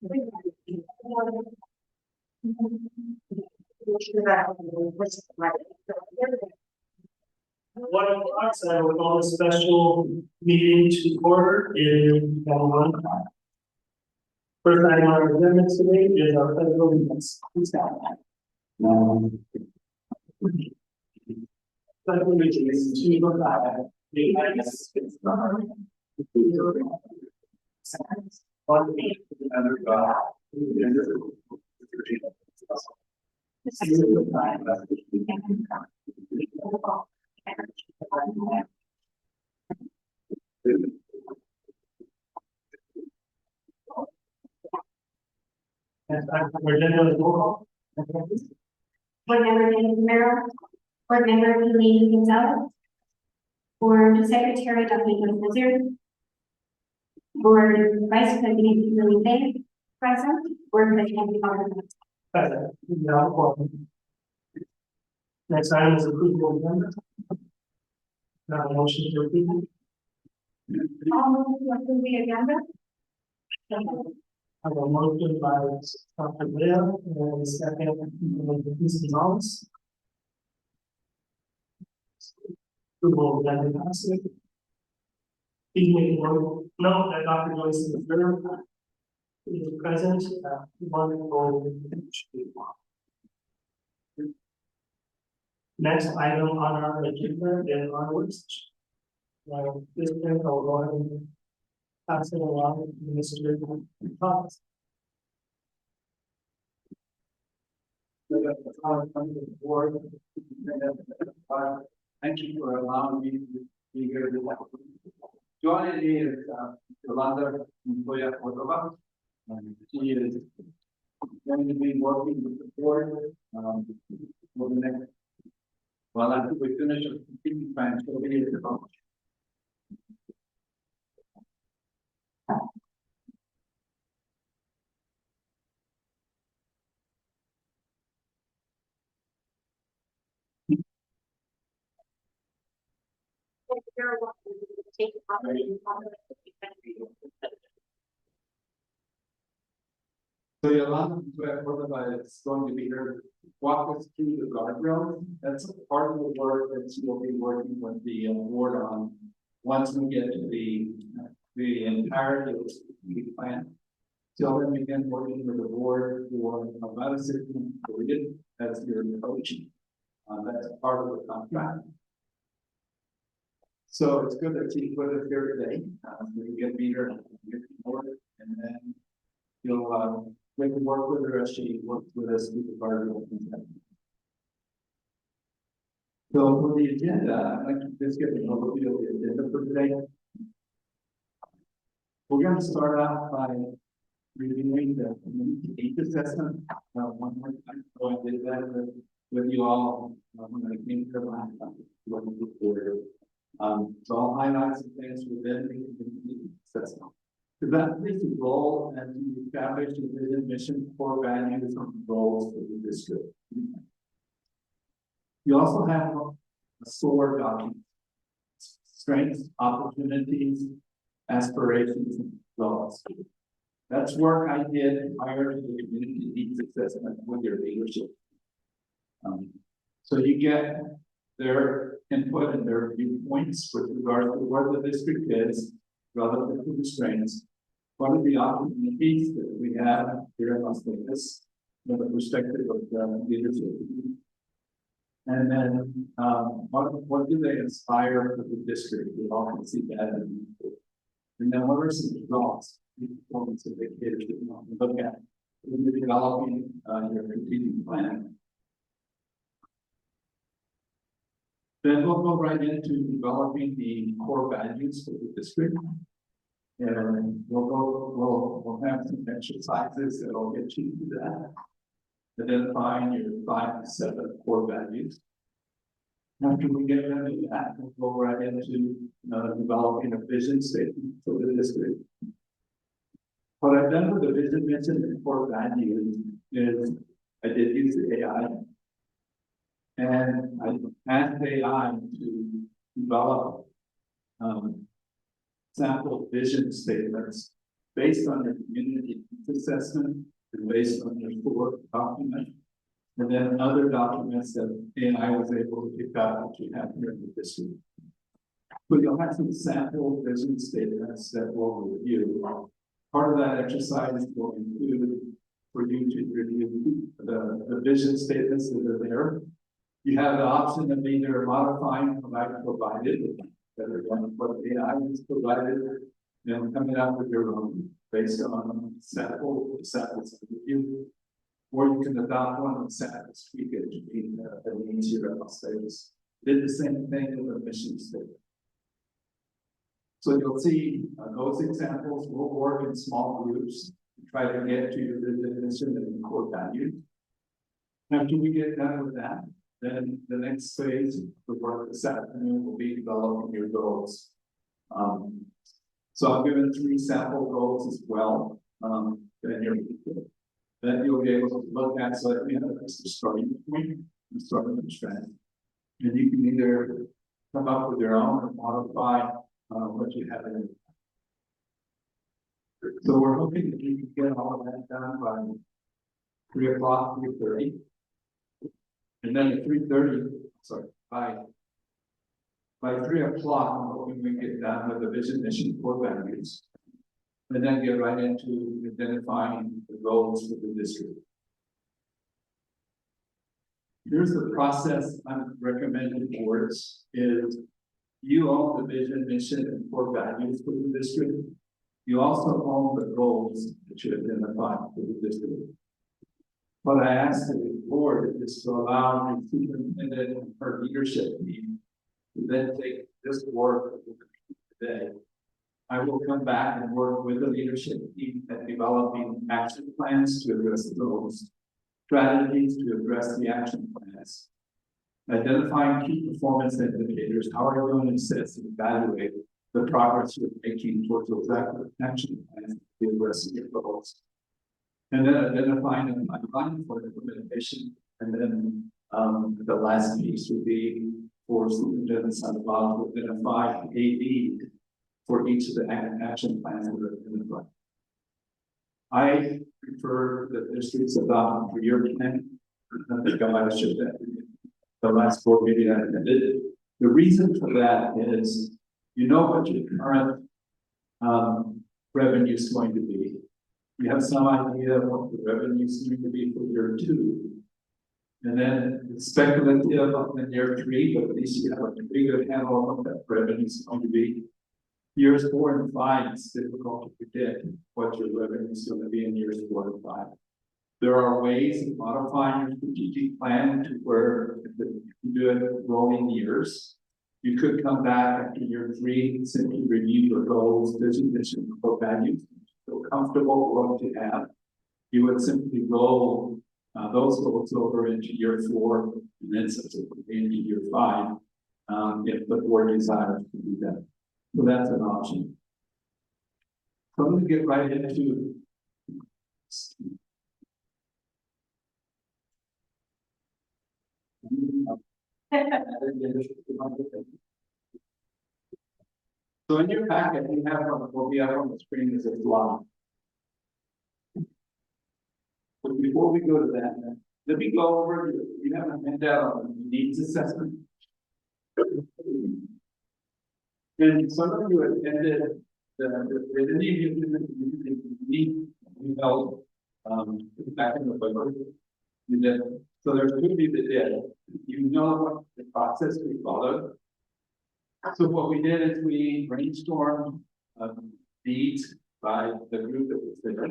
One o'clock, so I will call a special meeting to order in one. First item on our agenda today is our federal events. Who's got that? Federal allegiance to the flag of the United States of America, one nation under God, indivisible, with liberty and justice. This is the flag of the United Next item on our agenda is roll call. Board Member David Romero, Board Member Elaine Gonzalez, Board Secretary Dr. Joyce Nazir, Board Vice President Lily Bay, present, Board President Robert. Present. Now, welcome. Next item is approval of agenda. Now, a motion to approve. I'll move to approve the agenda. I have a motion by Dr. Leo and a second by Mrs. Gonzalez. Approval of agenda passes. Please make a note that Dr. Joyce is there. Is present at one vote. Next item on our agenda is our work session. This thing I'll go ahead and pass it along to Mr. Thomas. Thank you for allowing me to be here today. Joining me is Yolanda Montoya Cordova. She is going to be working with the board for the next. Well, after we finish our strategic plan, she'll be able to accomplish. So Yolanda Montoya Cordova is going to be here, walk us through the guardrails. That's part of the work that she will be working with the board on. Once we get to the entirety of the strategic plan. Till then, we begin working with the board for about a 6-month period. That's your coach. That's part of the contract. So it's good that she put us here today. We get meet her and get the board, and then you'll we can work with her as she works with us through the guardrail. So for the agenda, I'd like to just give an overview of the agenda for today. We're going to start out by reviewing the community needs assessment. One more time, so I did that with you all when I came to the last time. So I'll highlight some things within the community assessment. So that is the goal, and to establish the vision, mission, core values, and goals for the district. You also have a SOAR document: strengths, opportunities, aspirations, and goals. That's work I did prior to the community needs assessment with your leadership. So you get their input and their viewpoints with regard to where the district is relative to the strengths. What are the opportunities that we have here in Las Vegas from the perspective of the leadership? And then what do they inspire for the district? We all can see that. And then what are some results, performance indicators that you want to look at when you're developing your strategic plan? Then we'll go right into developing the core values for the district. And we'll have some exercises that will get you to that. Identifying your 5 to 7 core values. After we get into that, we'll go right into developing a vision statement for the district. What I've done with the vision, mission, and core values is I did use the AI. And I asked AI to develop sample vision statements based on your community needs assessment, and based on your core document. And then other documents that AI was able to pick up that you have here in the district. But you'll have some sample vision statements that we'll review. Part of that exercise will include for you to review the vision statements that are there. You have the option of either modifying what I provided, that are what AI has provided, and coming up with your own based on samples of review. Or you can adopt one of the samples, tweak it to be the needs here at Las Vegas. Did the same thing with the mission statement. So you'll see those examples will work in small groups to try to get to your mission and core value. After we get done with that, then the next phase of the work this afternoon will be developing your goals. So I've given 3 sample goals as well. That you'll be able to look at so that we have a starting point and starting trend. And you can either come up with your own or modify what you have in. So we're hoping that you can get all of that done by 3 o'clock, 3:30. And then at 3:30, by 3 o'clock, I'm hoping we get done with the vision, mission, core values. And then get right into identifying the goals for the district. Here's the process I'm recommending towards is you own the vision, mission, and core values for the district. You also own the goals that you identify for the district. What I ask the board is to allow the superintendent and her leadership team to then take this work today. I will come back and work with the leadership team at developing action plans to address the goals, strategies to address the action plans, identifying key performance indicators. How are you going to assess and evaluate the progress you're making towards those action plans to address your goals? And then identifying a timeline for implementation. And then the last piece would be for superintendents on the bottom to identify a lead for each of the action plans that are identified. I prefer the district's adopt a 3-year plan. I think I might have showed that the last board meeting I attended. The reason for that is you know what your current revenue is going to be. You have some idea of what the revenue is going to be for year 2. And then it's speculative up in year 3, but at least you have a pretty good handle on what that revenue is going to be. Years 4 and 5, it's difficult to predict what your revenue is going to be in years 4 and 5. There are ways of modifying your strategic plan to where you do it rolling years. You could come back after year 3 and simply review your goals, vision, mission, core values. Feel comfortable with what you have. You would simply roll those goals over into year 4 and then subsequently into year 5 if the board desires to do that. So that's an option. So I'm going to get right into so in your packet, you have what we have on the screen is a slide. But before we go to that, let me go over, you have a handout on the needs assessment. And some of you attended the need we held back in November. You did. So there's 2 of you that did. You know what the process we followed. So what we did is we brainstormed needs by the group that was there.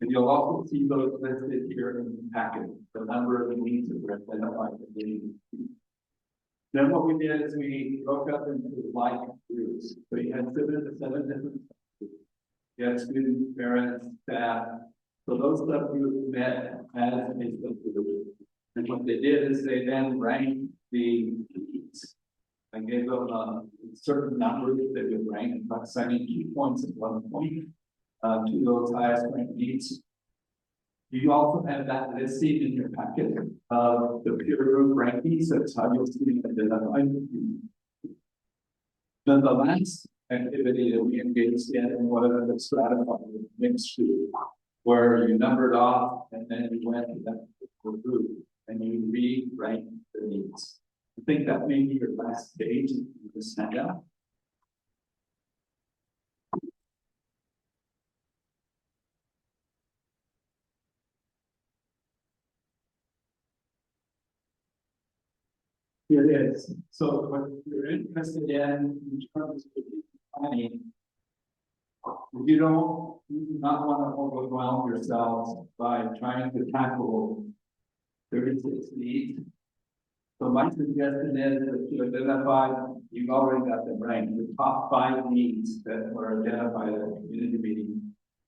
And you'll also see those listed here in the packet, the number of needs that were identified in the need. Then what we did is we broke up into like groups. So you had 7 different groups. You had students, parents, staff. So those subgroups met as a subgroup. And what they did is they then ranked the needs. I gave them a certain number that they would rank by assigning 2 points at 1 point to those highest ranked needs. You also have that listed in your packet of the peer group rankings. That's how you'll see it identified. Then the last activity that we engaged in, and whatever the stratified mixed group, where you numbered off and then you went to that particular group and you re-rank the needs. I think that may be your last page in this handout. Here it is. So what you're interested in terms of planning, you do not want to overwhelm yourselves by trying to tackle 36 needs. So my suggestion is that you identify, you've already got them ranked, the top 5 needs that were identified at the community meeting,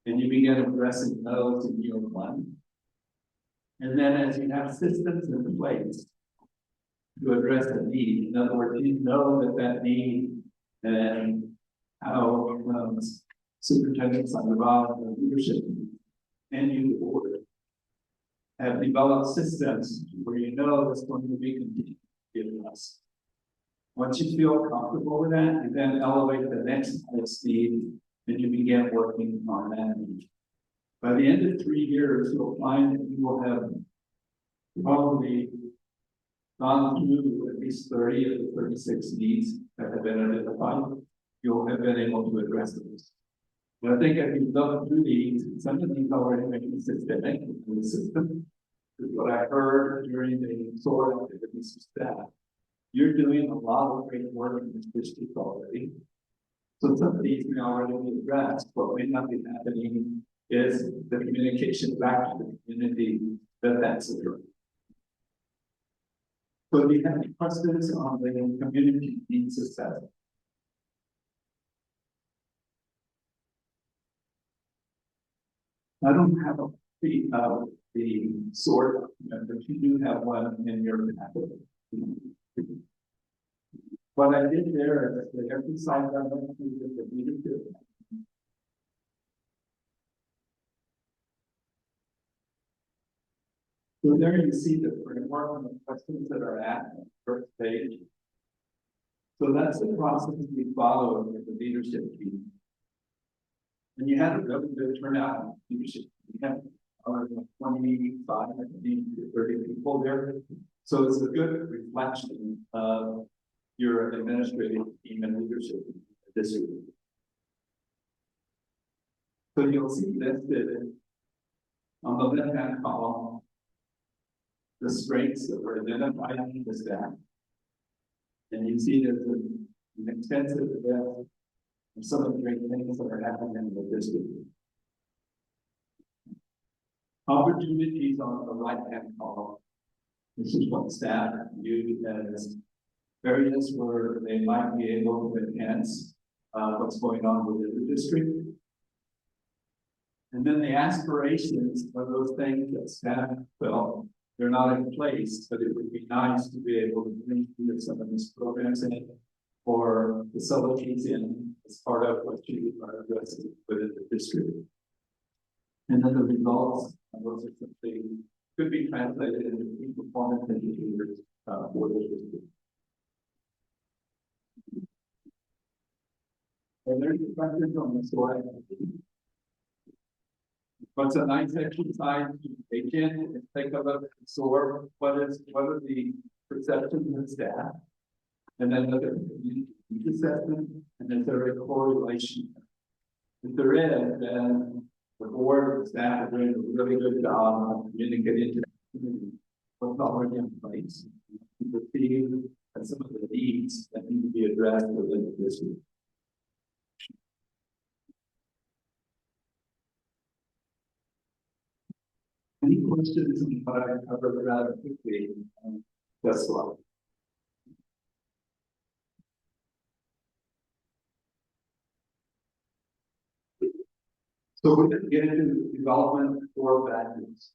and you begin addressing those in year 1. And then as you have systems in place to address the need, in other words, you know that need and how Superintendent Sandoval, the leadership, and you the board have developed systems where you know that's going to be continued given us. Once you feel comfortable with that, you then elevate the next highest need, and you begin working on that need. By the end of 3 years, you'll find that you will have probably gone through at least 30 of the 36 needs that have been identified. You'll have been able to address those. But I think if you look through these, some of these already make it systemic in the system. Is what I heard during the SOAR activities of staff. You're doing a lot of great work in this district already. So some of these may already be addressed. What may not be happening is the communication back to the community that that's occurring. So do you have any questions on the community needs assessment? I don't have the SOAR document, but you do have one in your packet. What I did there is that every slide I went through with the leadership. So there you see the framework and the questions that are at the first page. So that's the process we follow with the leadership team. And you had a really good turnout in leadership. You had 25, 30 people there. So it's a good reflection of your administrative team and leadership this year. So you'll see listed on the left-hand column the strengths that were identified in the staff. And you see there's an extensive list of some of the great things that are happening in the district. Opportunities on the right-hand column. This is what staff view as areas where they might be able to enhance what's going on within the district. And then the aspirations are those things that staff felt they're not in place, but it would be nice to be able to bring either some of these programs in or facilities in as part of what you are addressing within the district. And then the results, those are something could be translated into key performance indicators for the district. And there's a question on the slide. What's a nice exercise to take in and take a look at SOAR, what are the perceptions of staff, and then look at the community assessment, and is there a correlation? If there is, then the board and staff are doing a really good job of communicating to the community what's already in place. You perceive that some of the needs that need to be addressed within the district. Any questions on what I covered rather quickly? That's all. So we're going to get into development for values.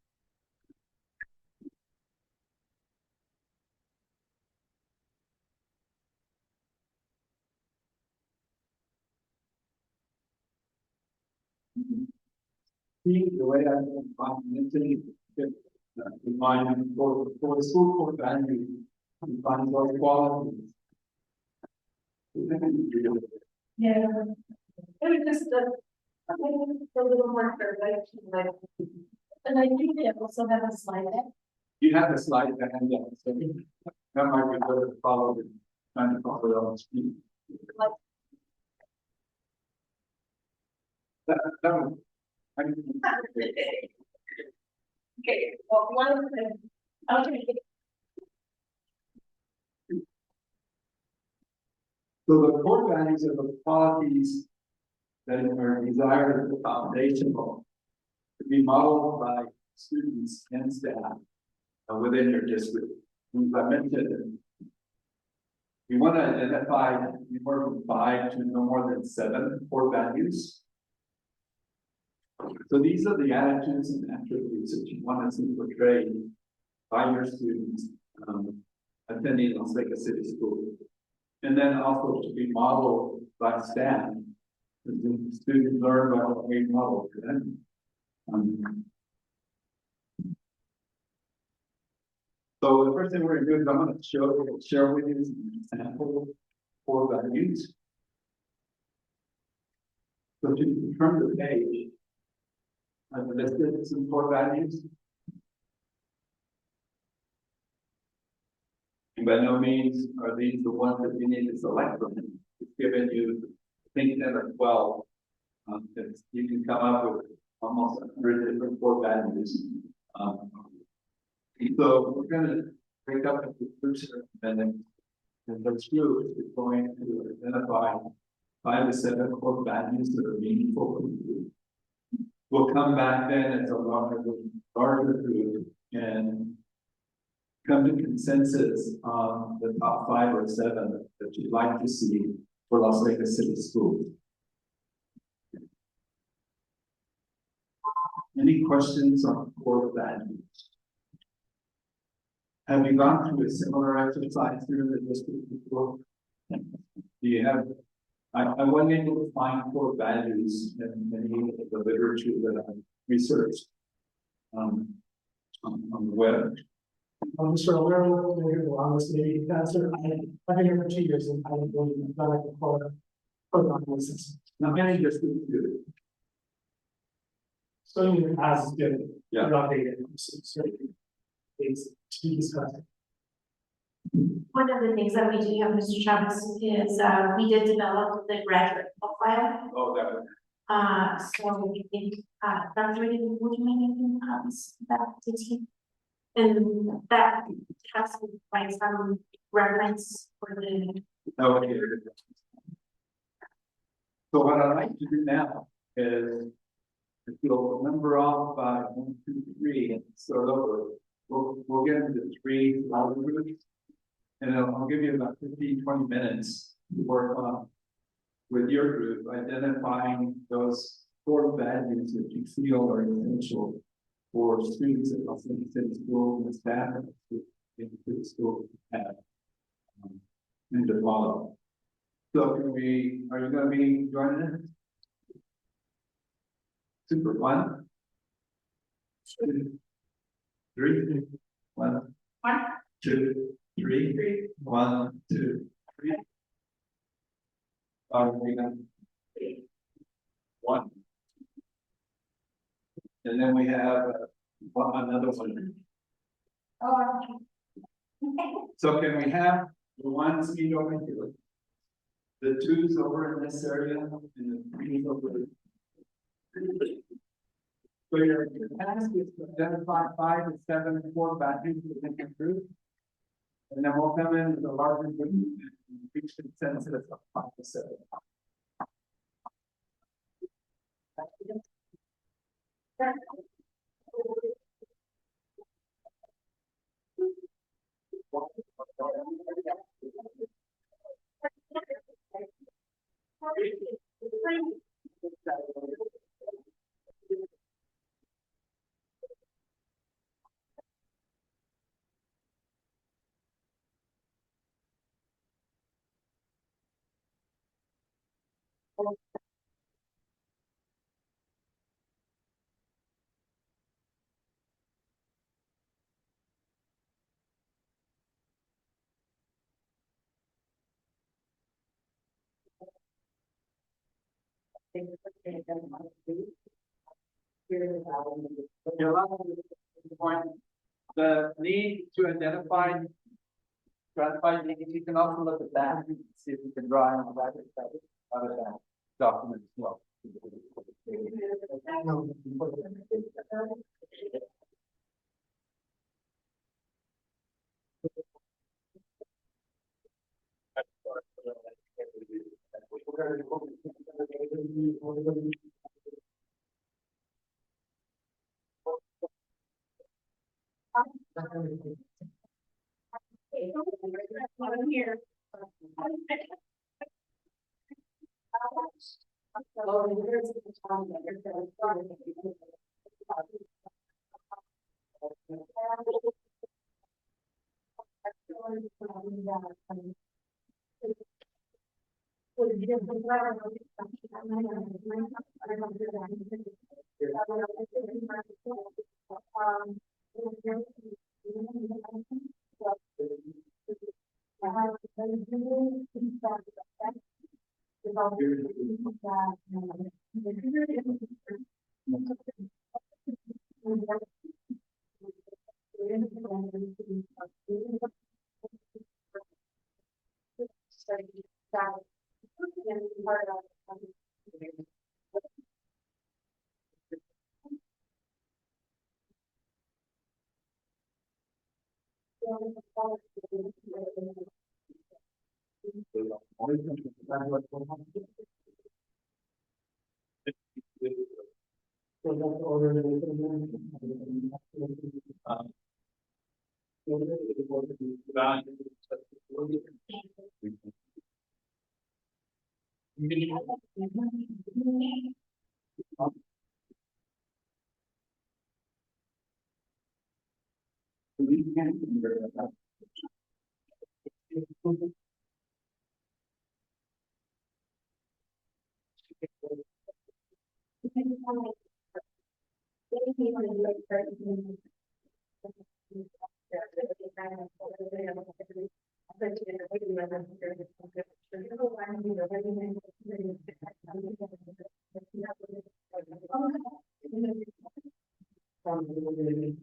The way I define for the school core value, define those qualities. Yeah. It was just a little more like, and I think they also have a slide deck. You have the slide that hand up, so that might be better to follow it, trying to follow it on the screen. Like- That one. Okay, well, one of them, okay. So the core values are the qualities that are desired as the foundational to be modeled by students and staff within your district. As I mentioned, we want to identify anywhere from 5 to no more than 7 core values. So these are the attitudes and attributes that you want to see portrayed by your students attending Las Vegas City School. And then also to be modeled by staff. The students learn by what we model for them. So the first thing we're going to do is I'm going to share with you some example core values. So to turn the page, I've listed some core values. And by no means are these the ones that you need to select from. It's given you, I think, 10 or 12. You can come up with almost 100 different core values. So we're going to break up into groups and then those groups is going to identify 5 to 7 core values that are meaningful for you. We'll come back then as a larger group and come to consensus on the top 5 or 7 that you'd like to see for Las Vegas City Schools. Any questions on core values? Have you gone through a similar exercise through the district before? Do you have? I wasn't able to find core values in any of the literature that I researched on the web. Mr. O'Leary, the longest meeting cancer. I've been here for 2 years and I don't really know like the core analysis. Now, many districts do. So you has good. Yeah. Updated. So things to be discussed. One of the things that we do have, Mr. Chavez, is we did develop the graduate profile. Oh, that would. So we think Dr. Reed, would you make any copies of that to team? And that has to find some reference for the. Okay. So what I'd like to do now is, if you'll remember off by 1, 2, 3 and start over, we'll get into 3 louder groups. And I'll give you about 15, 20 minutes to work on with your group, identifying those core values that you feel are essential for students at Las Vegas City School and staff at the school have and to follow. So are you going to be joining us? Super fun. 2, 3, 1, 2, 3, 1, 2, 3. Are we going to 1? And then we have another one. Oh. So can we have the 1 speed over here, the 2s over in this area, and the 3s over there? So your task is to identify 5 to 7 core values within your group. And then we'll come in with a larger group and reach consensus of 5 to 7. Point, the need to identify needs, you can also look at that, and see if you can draw on that, other than document as well. Here.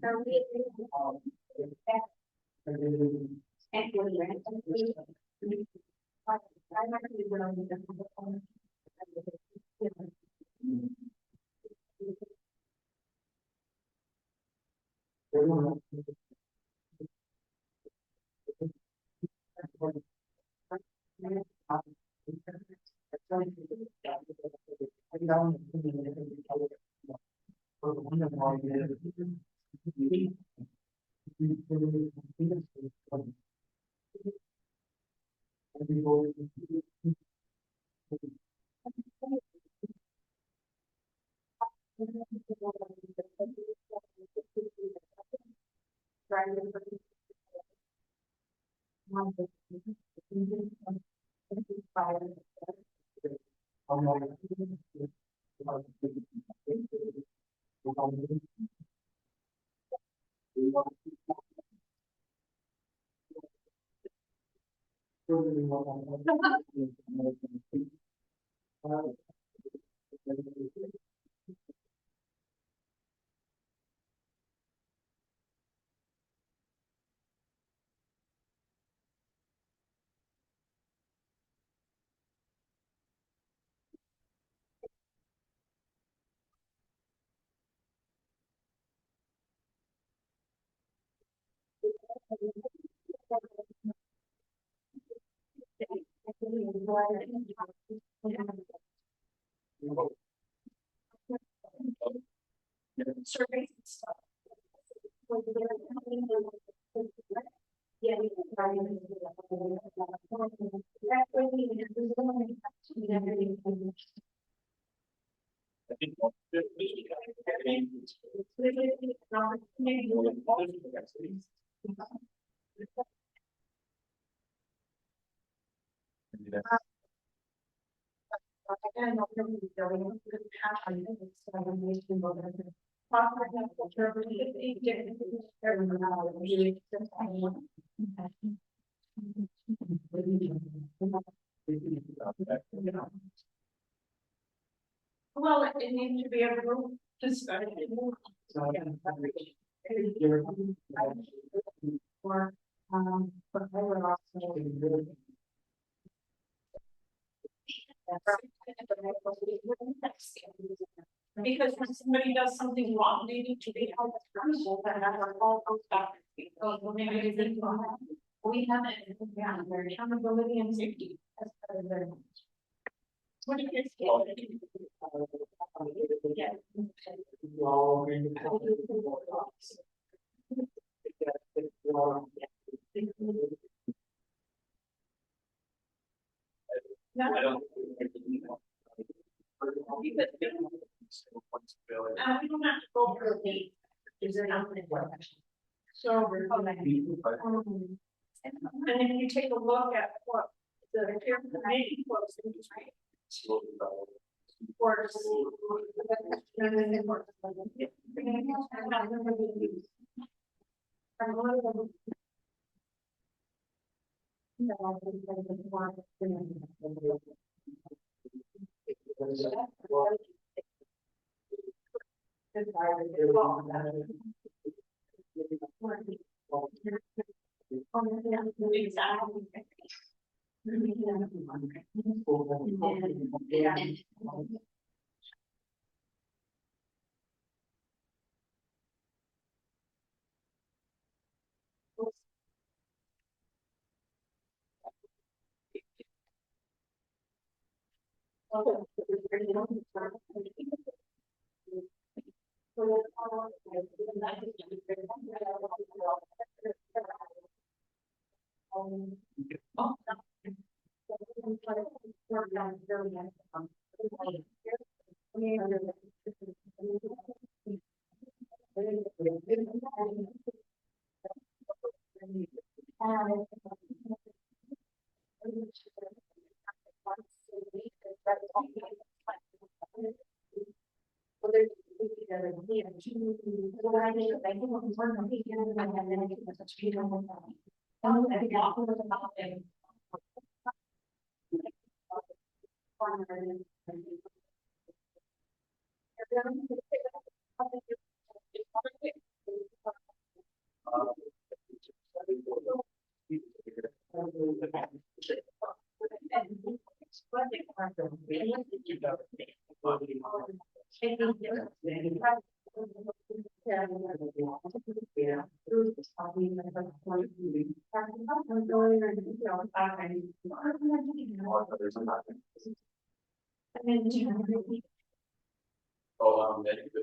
Surveys and stuff. Yeah. Well, it needs to be a group discussion. Or, but I would also. Because when somebody does something wrong, they need to be held accountable, and that's all goes back. Maybe they think, we have it, yeah, their accountability and safety. That's part of their. What do you think? Yeah. No. I don't. We don't have to go through the. Is there nothing? So. And if you take a look at what the care committee was, right? Or.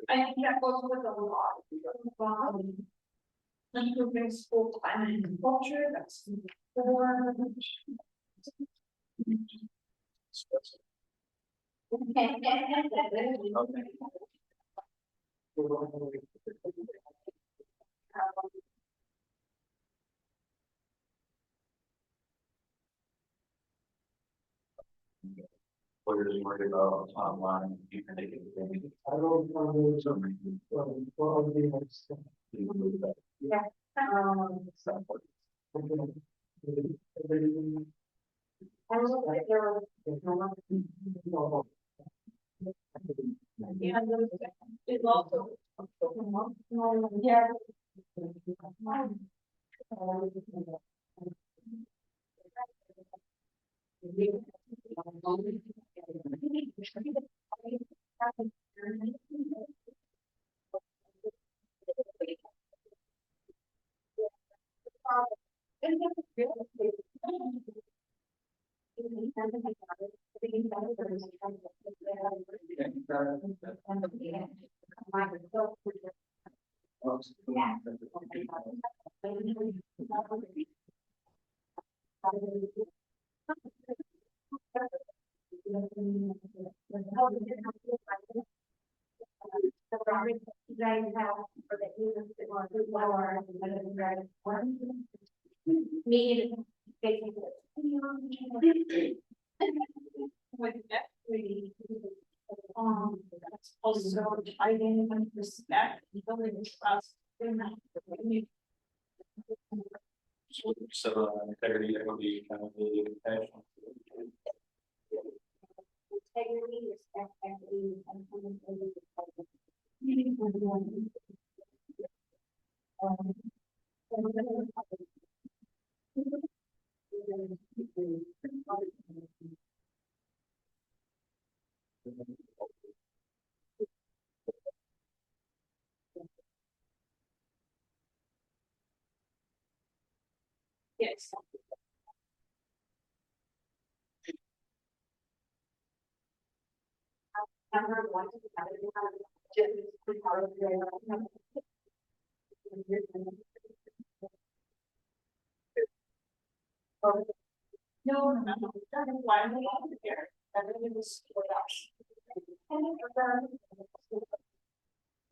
I think that goes with a lot. Improving school climate and culture, that's. What are you worried about online? You can take it. I don't know. Yeah. I look at their. Yeah, it's also. Yeah. Need. With equity. That's also tied in with respect, building trust. So integrity, equity, accountability, compassion. integrity, respect, equity, and accountability. Yes. Number one, no, that is why we are here. Everything is for us.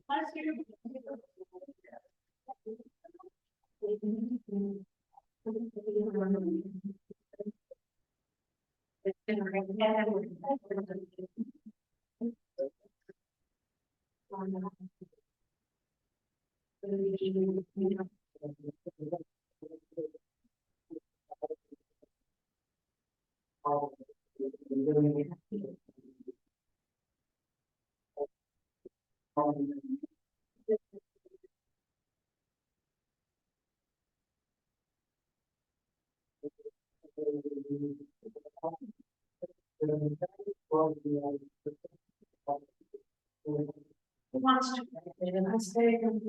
Last year. Wants to. That's very good.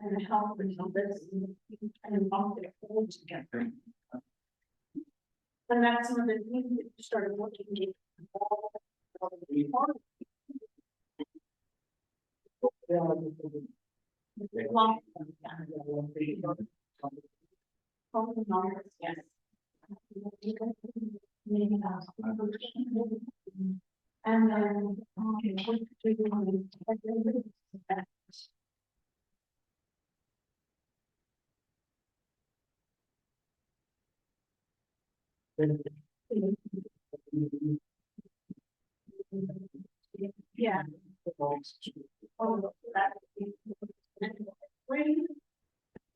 And help results and involve their whole together. And that's some of the things that you started looking at. Long. Yes. And then. Yeah. Oh, that.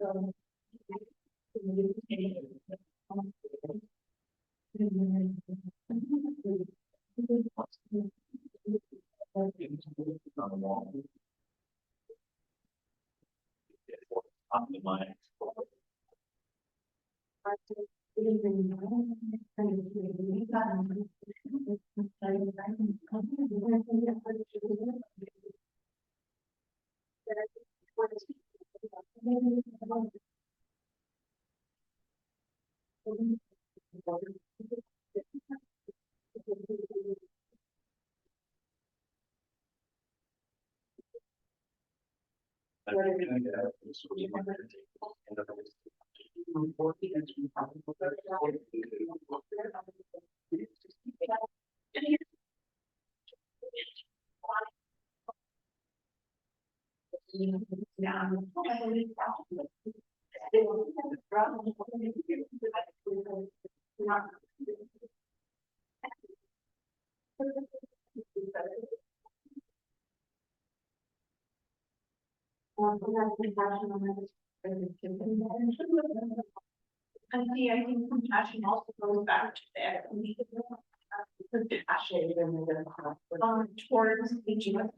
So. On the mind. And see, I think compassion also goes back to that. Compassion towards each other.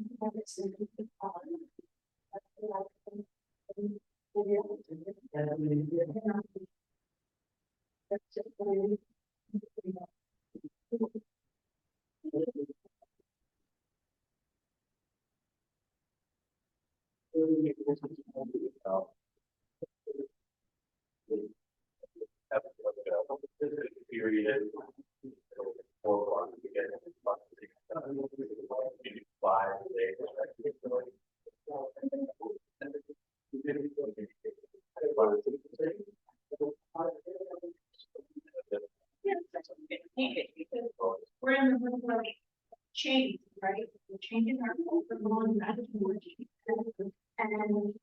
Period. 4 o'clock to get 5 days. We're in the middle of change, right? We're changing our culture, going back to more change. And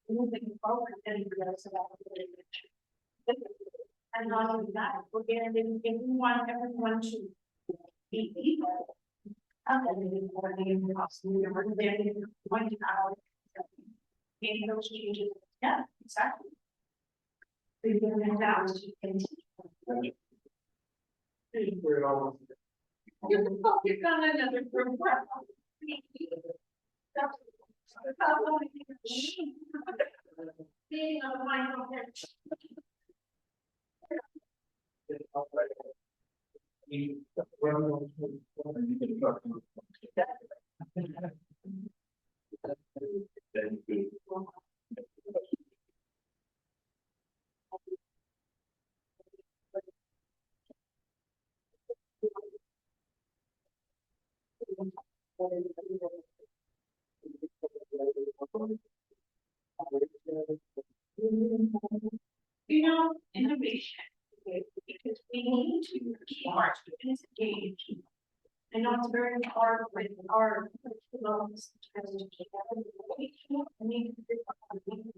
moving forward, and realize about the and not only that, we're getting, if we want everyone to be equal. And then we're getting the cost, we're getting one hour. Making those changes, yeah, exactly. We're giving it down to continue. You've got another group. Being on the line of innovation, because we need to keep our students engaged. I know it's very hard with our curriculums to keep everything. I need to do something.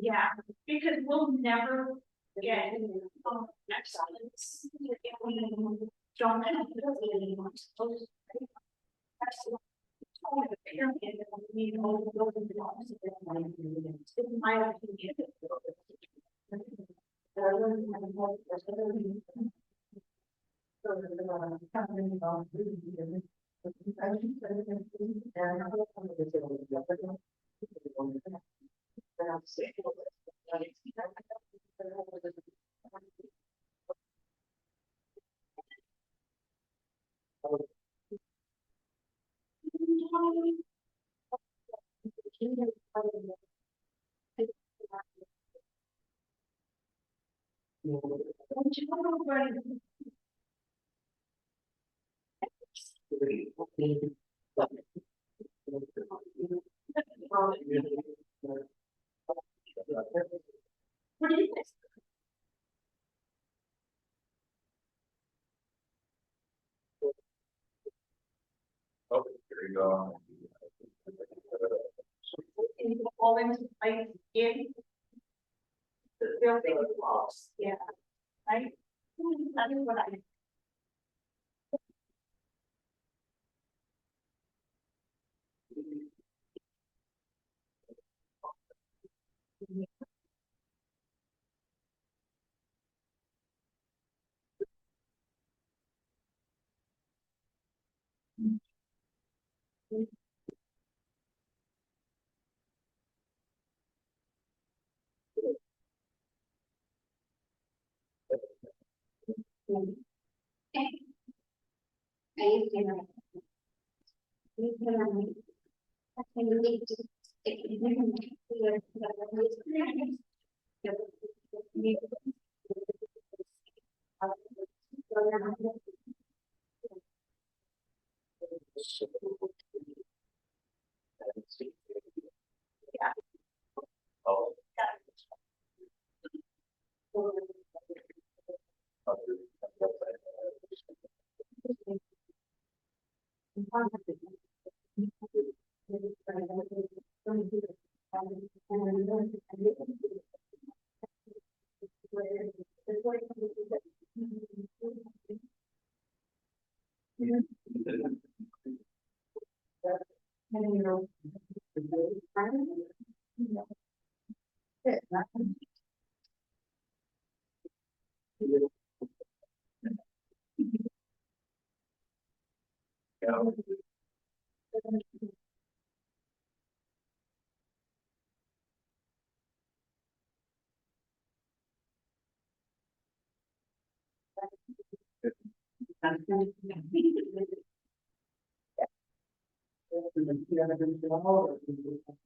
Yeah, because we'll never get excellence if we don't have the in my opinion. What do you think? Oh, here you go. Fall into place in the building walls, yeah, right? That is what I.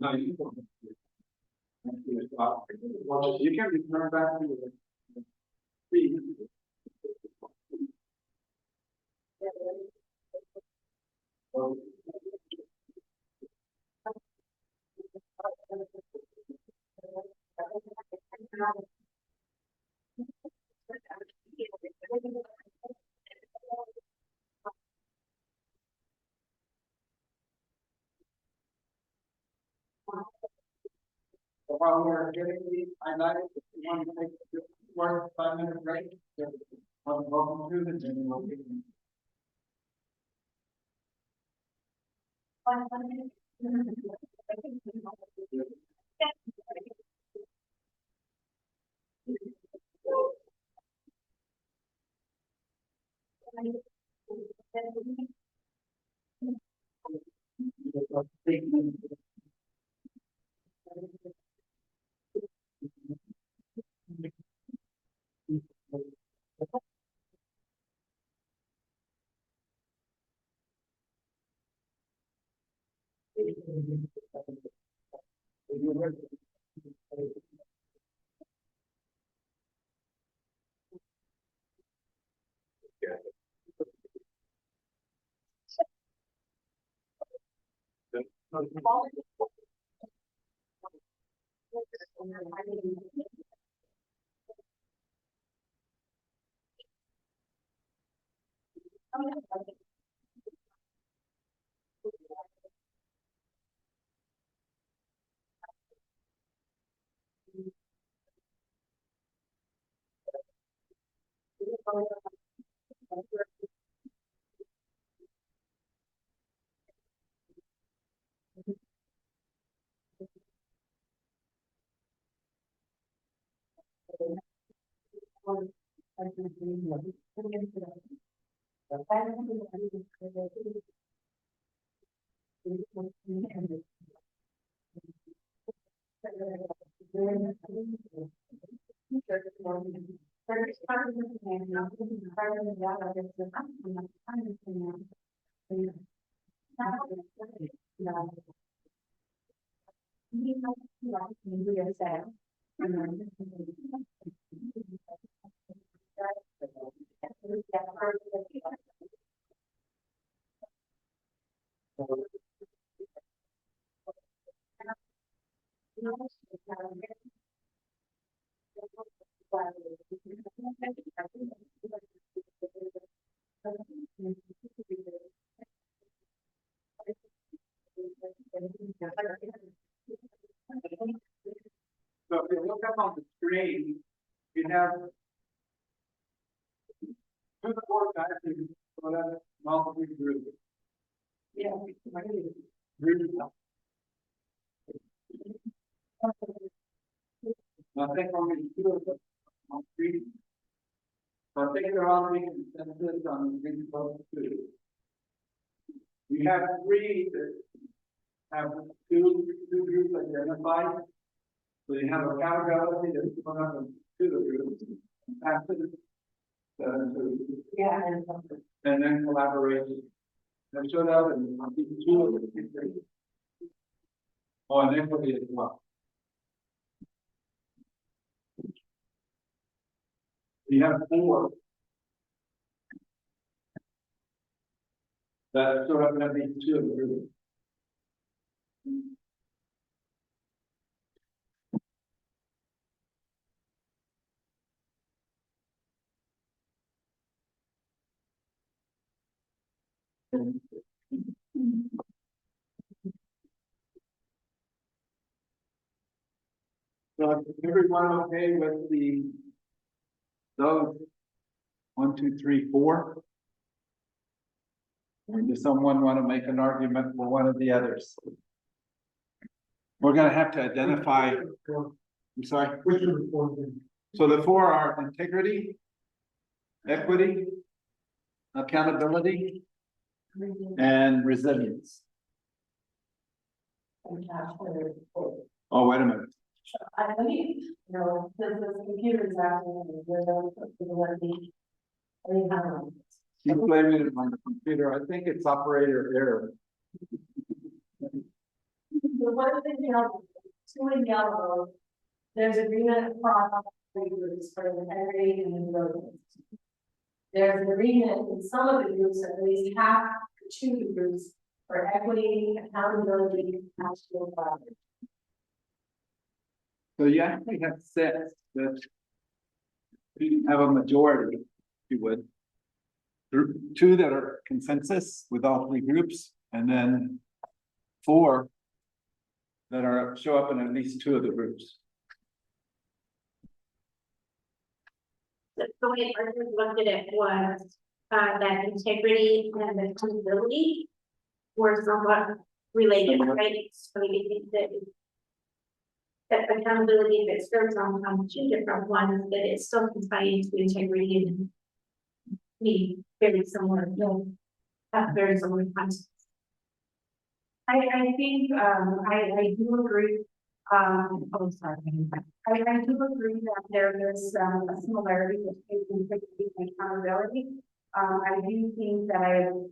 No, you don't. You can return back to the. So while we're getting these highlighted, if you want to take a short 5-minute break, welcome to the general meeting. So if you look up on the screen, you have two core factors for that multiple group. Yeah. I think only two of them on screen. So I think they're all making consensus on green plus two. We have three that have two groups identified. So you have accountability that's one of them two groups. Active, yeah, and then collaboration. That showed up in two of the. Oh, and equity as well. We have four. That showed up in these two of the groups. So is everyone okay with those 1, 2, 3, 4? Or does someone want to make an argument for one of the others? We're going to have to identify. I'm sorry. Which are the 4 things? So the 4 are integrity, equity, accountability, and resilience. Oh, wait a minute. I believe, this computer is actually, I didn't have one. She's blaming it on the computer. I think it's operator error. The one thing, two in yellow, there's agreement across three groups for the integrity and the buildings. There's agreement in some of the groups, at least half to two groups, for equity, accountability, and national collaboration. So you actually have six that you have a majority, if you would. Two that are consensus with all three groups, and then four that are show up in at least two of the groups. The way Arthur looked at it was, that integrity and accountability were somewhat related, right? So you think that accountability, if it serves on two different ones, that it still can tie into integrity and be very similar, have very similar concepts. I think, I do agree, oh, sorry. I do agree that there is, a similarity between integrity and accountability. I do think that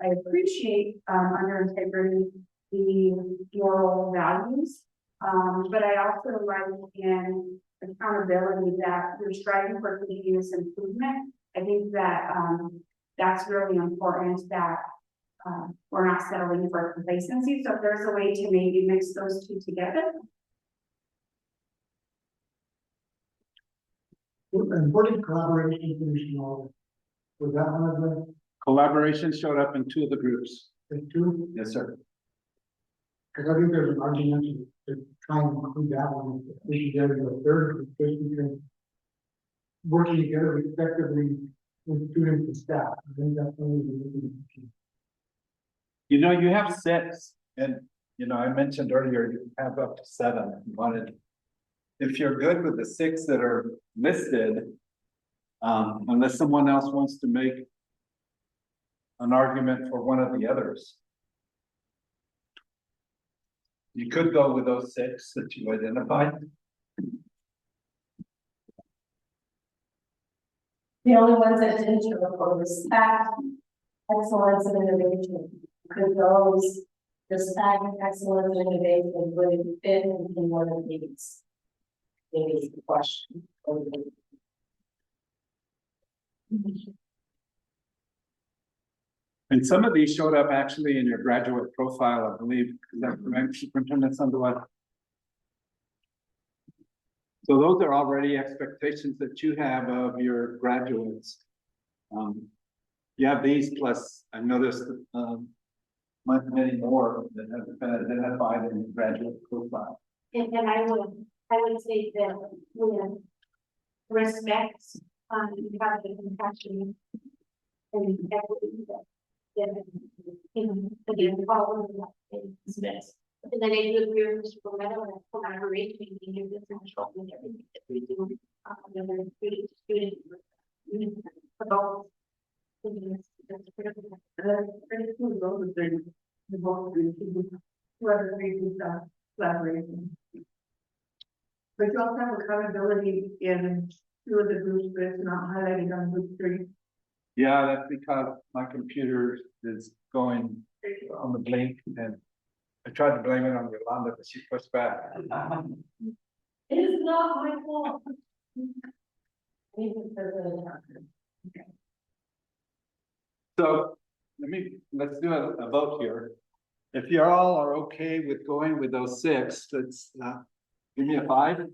I appreciate, under integrity, the moral values. But I also like in accountability that you're striving for continuous improvement. I think that, that's really important that, we're not settling for complacency. So if there's a way to maybe mix those two together. Important collaboration commission order. Was that one of the Collaboration showed up in two of the groups. two? Yes, sir. Because I think there's an argument to try and include that one. If we can get into a third, because we can working together respectively with students and staff. I think that's only the. You know, you have six, and you know, I mentioned earlier, you have up to seven if you wanted. If you're good with the six that are listed, unless someone else wants to make an argument for one of the others. You could go with those six that you identified. The only ones that didn't show up were respect, excellence, and innovation. Because those respect, excellence, and innovation would fit in one of these. Maybe the question. And some of these showed up actually in your graduate profile, I believe. Is that correct, Superintendent Sandoval? So those are already expectations that you have of your graduates. You have these plus, I noticed, many more that have been identified in the graduate profile. And I would say that with respect, you have the compassion and equity that, again, following that is best. And then I do agree with Mr. Romero and collaboration, being essential in everything that we do, whether it's student, adults. That's critical. Critical role is the both whoever reads collaboration. But you also have accountability in two of the groups, but it's not highlighted on group 3. Yeah, that's because my computer is going on the blink, and I tried to blame it on Yolanda, but she pushed back. It is not my fault. So let's do a vote here. If you all are okay with going with those six, let's give me a 5.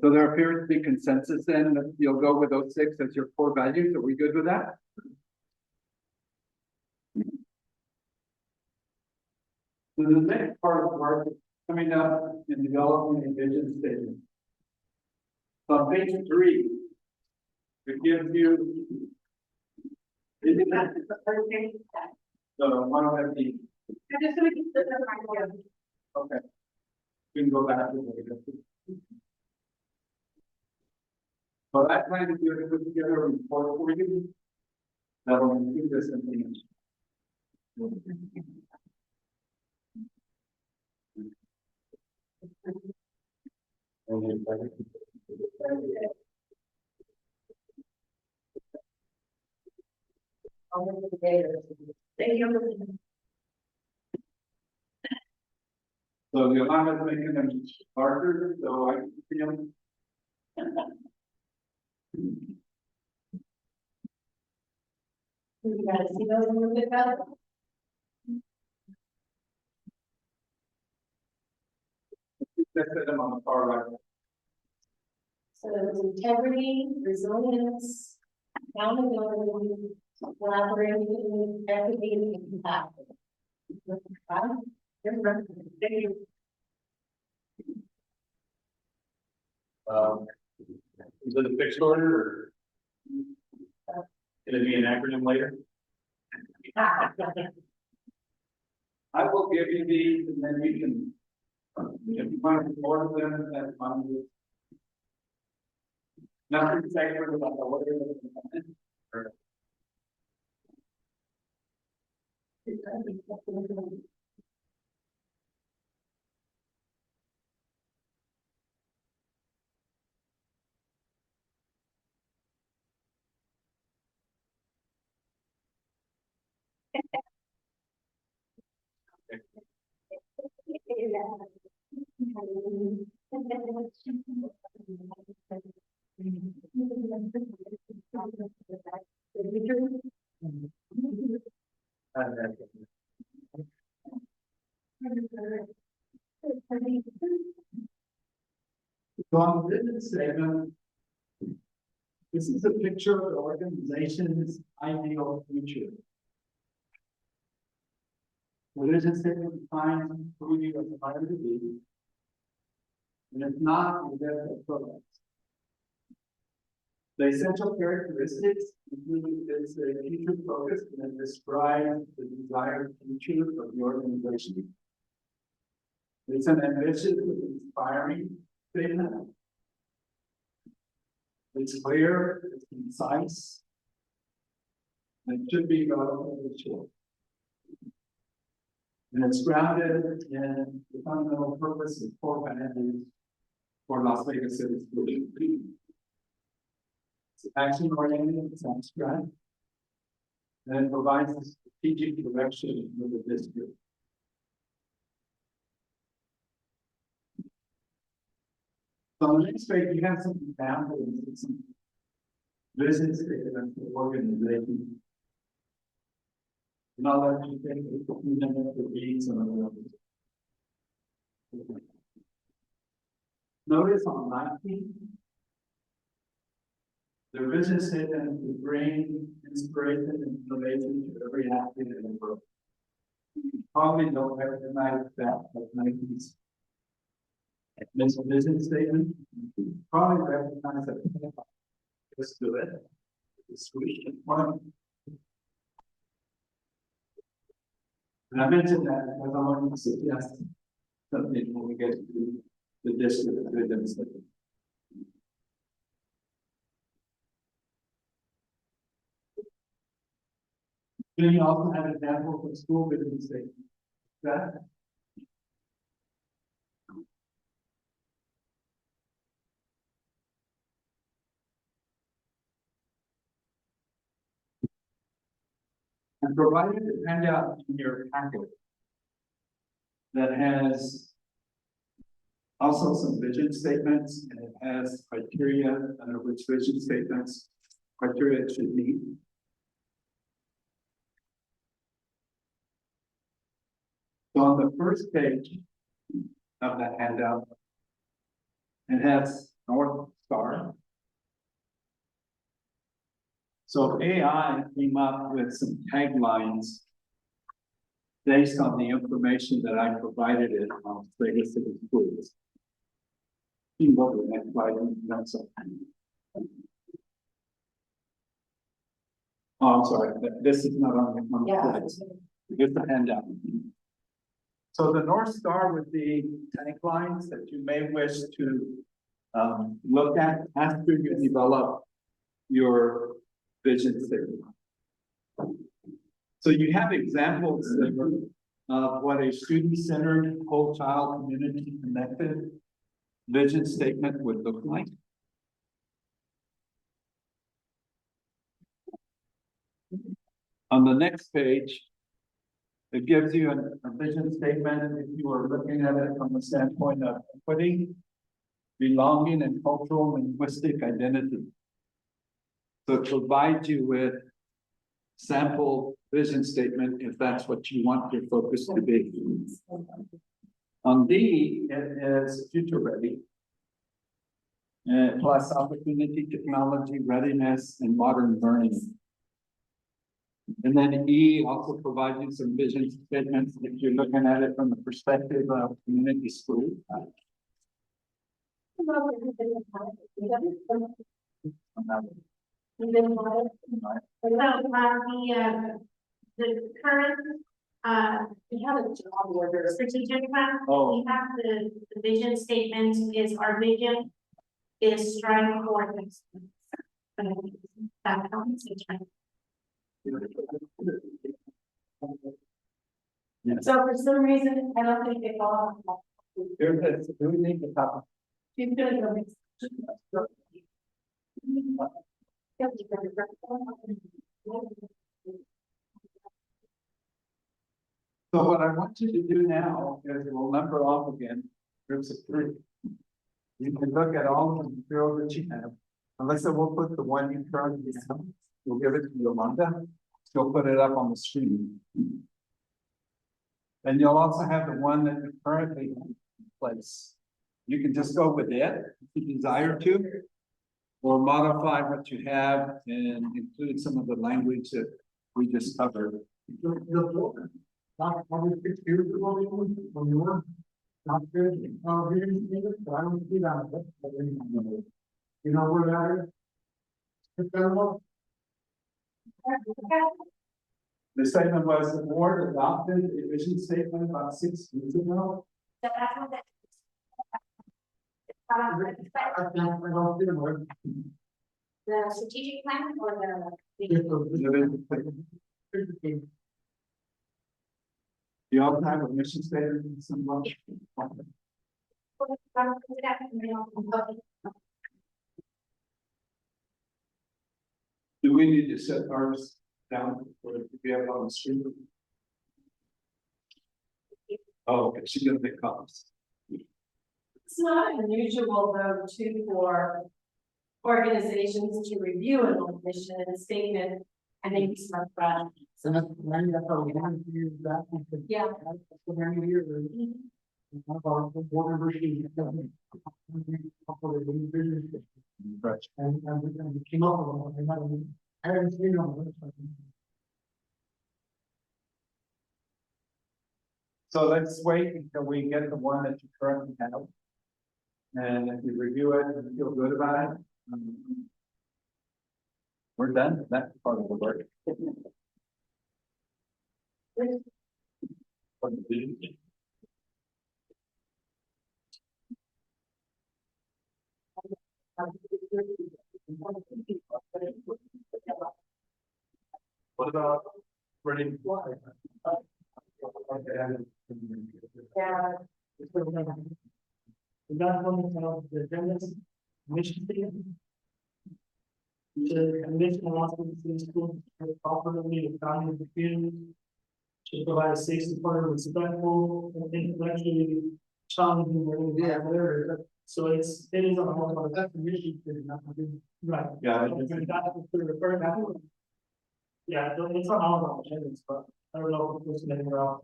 So there appears to be consensus then that you'll go with those 6 as your core values. Are we good with that? So the next part of the work coming up in developing a vision statement. So on page 3, it gives you. So one of them. Okay. We can go back to it. So I plan to do it, put together a report for you. That will include this information. Thank you. So Yolanda is making them larger, so I can see them. You guys see those a little bit better? Let's set them on the far right. So it's integrity, resilience, accountability, collaboration, equity, and compassion. Thank you. Is it a fixed order or? Can it be an acronym later? I will give you these and then you can, if you want to order them, that's fine. Nothing sacred about the order. So on the business statement, this is a picture of the organization's ideal future. The vision statement defines who you aspire to be. And if not, you get the products. The essential characteristics include it's a future focus and describe the desired future of the organization. It's an ambitious and inspiring statement. It's clear, it's concise, and it should be relatively short. And it's grounded in the fundamental purpose and core values for Las Vegas City Schools. It's action oriented, it's abstract, and it provides a strategic direction for the district. So on the next page, you have some examples of some vision statements for organization. And I'll let you take a few minutes to read some of them. Notice on 19, their vision statement to bring inspiration and innovation to every athlete in the world. You probably don't recognize that, but 90s. This vision statement, you probably recognize that. Just do it. Switch one. And I mentioned that because I wanted to suggest something when we get to the district vision statement. Then you also have examples of school vision statement. That and provided a handout in your packet that has also some vision statements, and it has criteria under which vision statements criteria it should meet. So on the first page of that handout, it has North Star. So AI came up with some taglines based on the information that I provided it on Vegas City Schools. You can go to the next slide. That's something. Oh, I'm sorry. This is not on the slides. Here's the handout. So the North Star would be taglines that you may wish to look at after you develop your vision statement. So you have examples of what a student-centered, whole child, community connected vision statement would look like. On the next page, it gives you a vision statement if you were looking at it from the standpoint of equity, belonging, and cultural linguistic identity. So it provides you with sample vision statement if that's what you want your focus to be. On D, it is future ready. Plus opportunity, technology, readiness, and modern learning. And then E also provides you some vision statements if you're looking at it from the perspective of community school. The current, we have a job order, strategic plan. Oh. We have the vision statement is our vision is striving for this. That counts, it's right. So for some reason, I don't think they all. Here it is. Do we need to talk? She's gonna go mix. So what I want you to do now is we'll number off again, groups of 3. You can look at all of the material that you have. Melissa, we'll put the one you currently have. We'll give it to Yolanda. She'll put it up on the screen. And you'll also have the one that you currently have in place. You can just go with it if you desire to, or modify what you have and include some of the language that we just covered. Not probably 6 years ago, when you were not good, reading English, but I don't see that. You know where that is? It's The statement was the board adopted a vision statement about 6 years ago. So that's what that. I don't see it. The strategic plan or the. You all have a mission statement in some level? Do we need to set ours down for it to be able on the screen? Oh, okay, she's gonna make copies. It's not unusual though, too, for organizations to review an old mission statement and maybe start from. So that's how we have to use that. Yeah. For many years. About the board machine. Right. And we came up with one. I haven't seen it on the website. So let's wait until we get the one that you currently have. And if you review it and feel good about it, we're done. That's part of the work. What about ready to fly? Yeah. We got one of the agendas, mission statement. The commission wants to school properly the county of the community. To provide a safe, supportive, respectful, and intellectually challenging learning environment. So it is a whole, That's the mission statement, not the. right. Yeah. And that's for the first one. Yeah, it's on all of our agendas, but I don't know if it's anywhere else.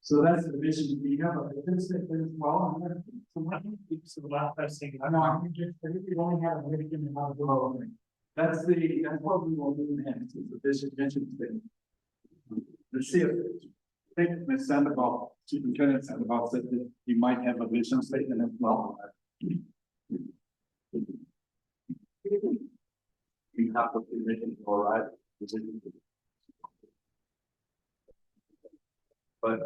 So that's the vision. We have a vision statement as well. So the last I've seen, I know, I think we only have a mission and how to go. That's what we will do next, is the vision statement. Let's see if, I think Ms. Sandoval, Superintendent Sandoval said that you might have a vision statement as well. You have to be written, all right? But,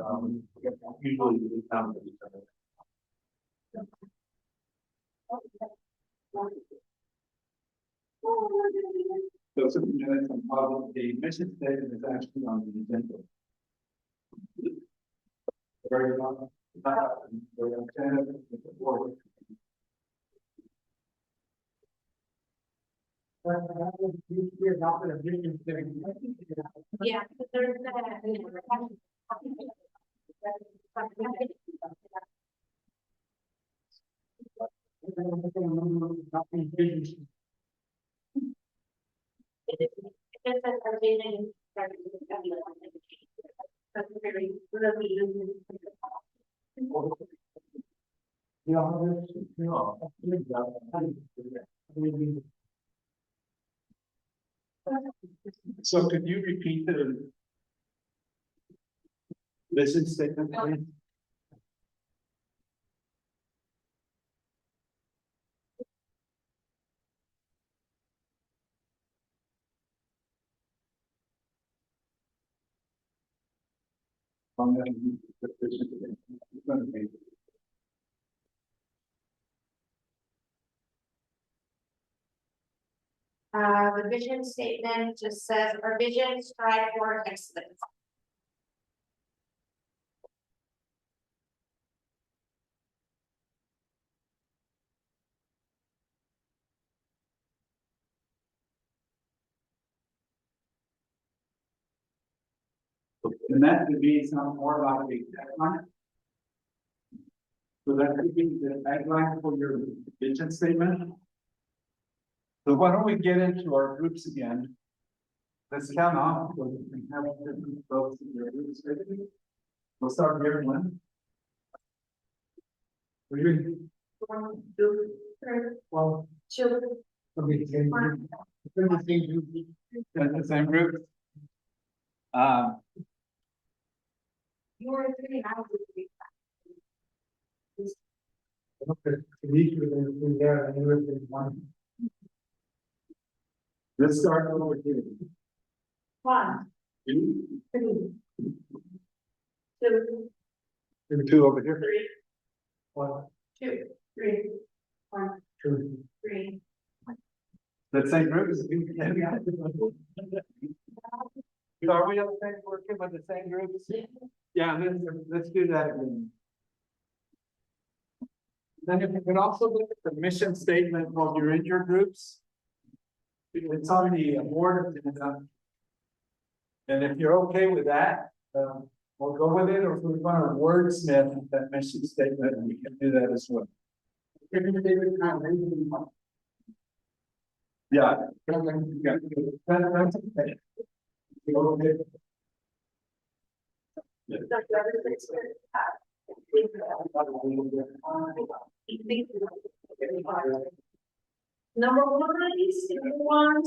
usually we have each other. So Superintendent, the mission statement is actually on the agenda. Very well. We adopted a vision statement. Yeah, but there's that. It says our vision. That's very, really. So could you repeat the vision statement, please? The vision statement just says our vision strive for excellence. And that could be some more about the tagline. So that could be the tagline for your vision statement. So why don't we get into our groups again? Let's count off, so we can have different folks in your groups. We'll start here, Lynn. We're doing, 1, 2, 3, well, 2. okay, same group. We're the same group. That's the same group. You were 3 hours. Okay, so each of them is there, and yours is one. Let's start over here. 1, 2, 3, 2, and 2 over here. 3, One, 2, 3, 1, two. 3. That same group is. So are we all working with the same groups? Yeah, let's do that again. Then if you can also look at the mission statement while you're in your groups. It's on the board. And if you're okay with that, we'll go with it, or if we want to wordsmith that mission statement, we can do that as well. Yeah. That's okay. Okay. Number 1, is number 1,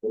Yes,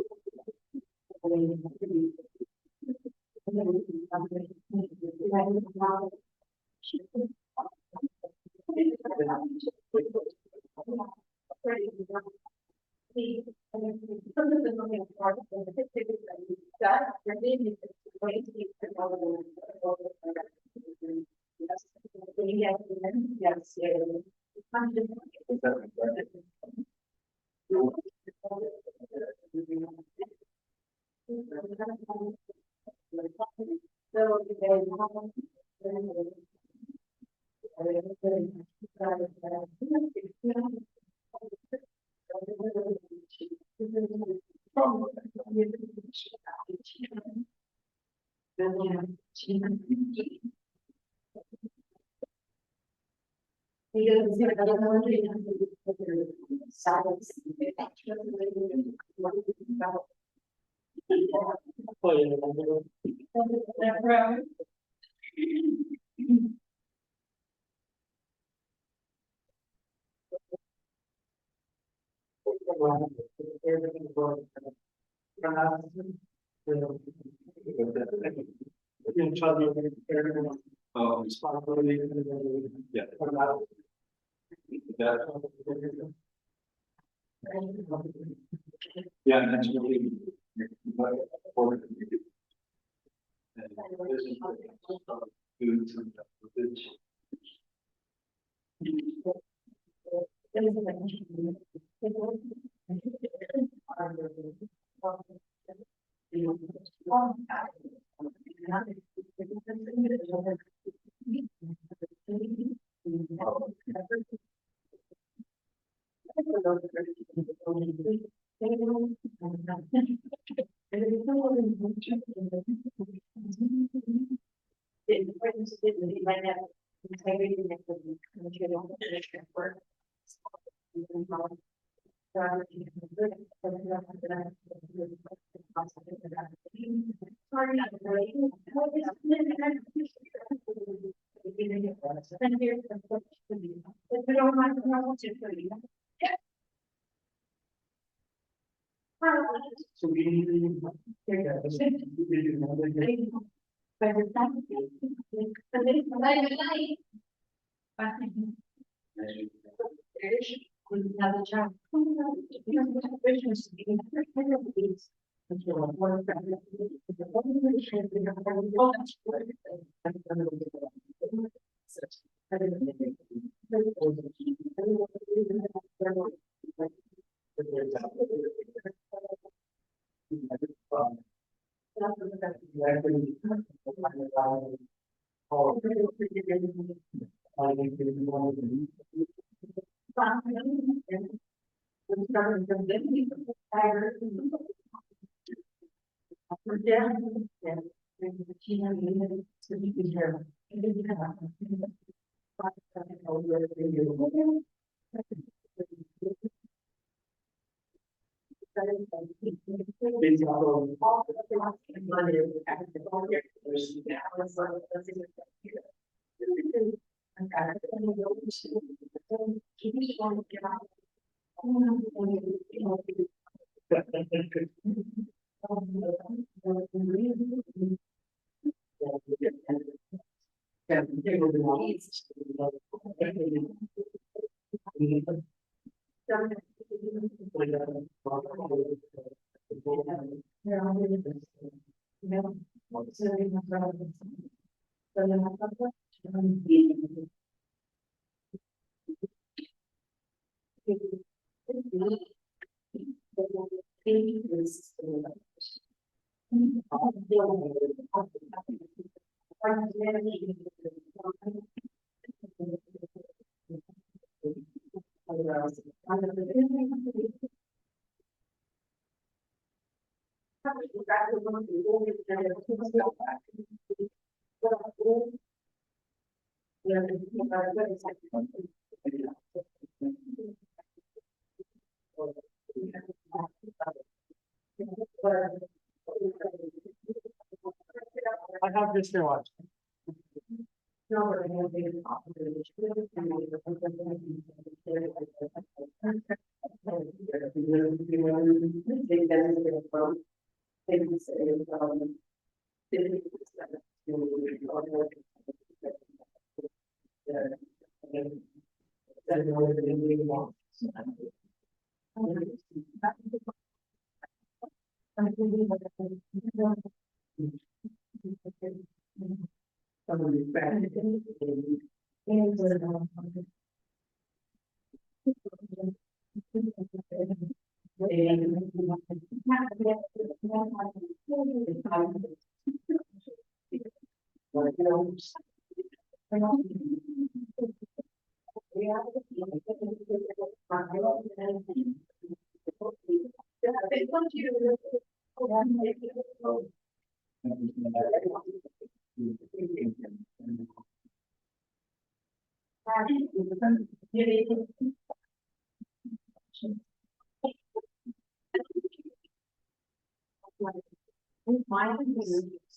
Oh, Responsibility. yeah. Yeah, and that's really. So we need to take that. I have this here watch.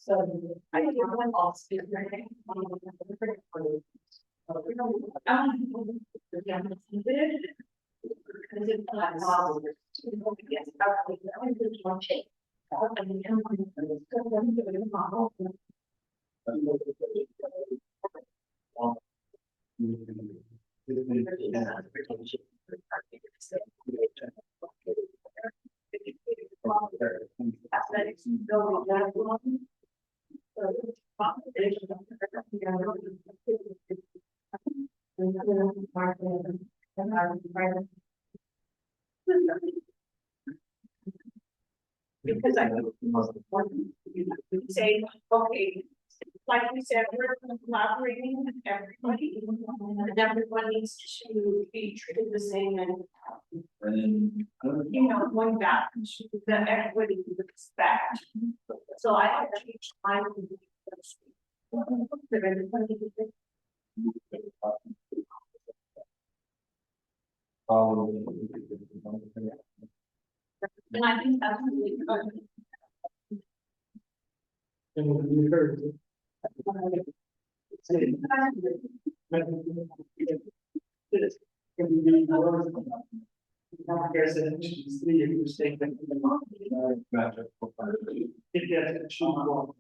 So I don't want all speak right. Because I think the most important, you say, okay, like we said, we're collaborating with everybody, and everyone needs to be treated the same and, you know, going back to the equity, the respect. So I have to teach my. And I think that's really good. And we heard. There's an three if you say that. If you have to choose one.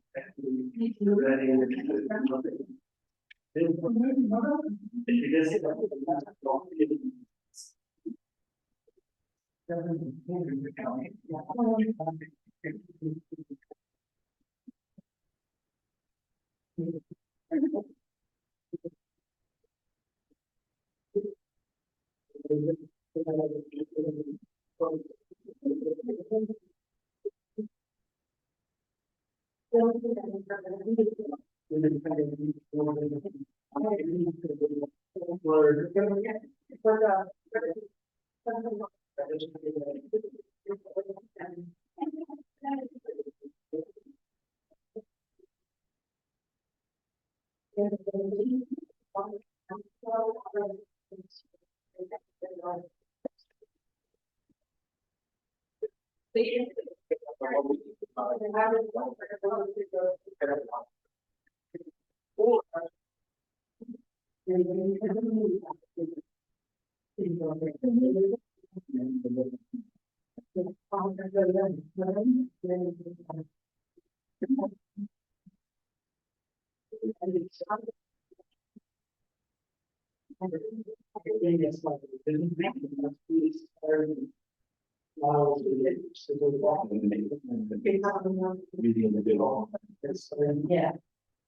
Yeah.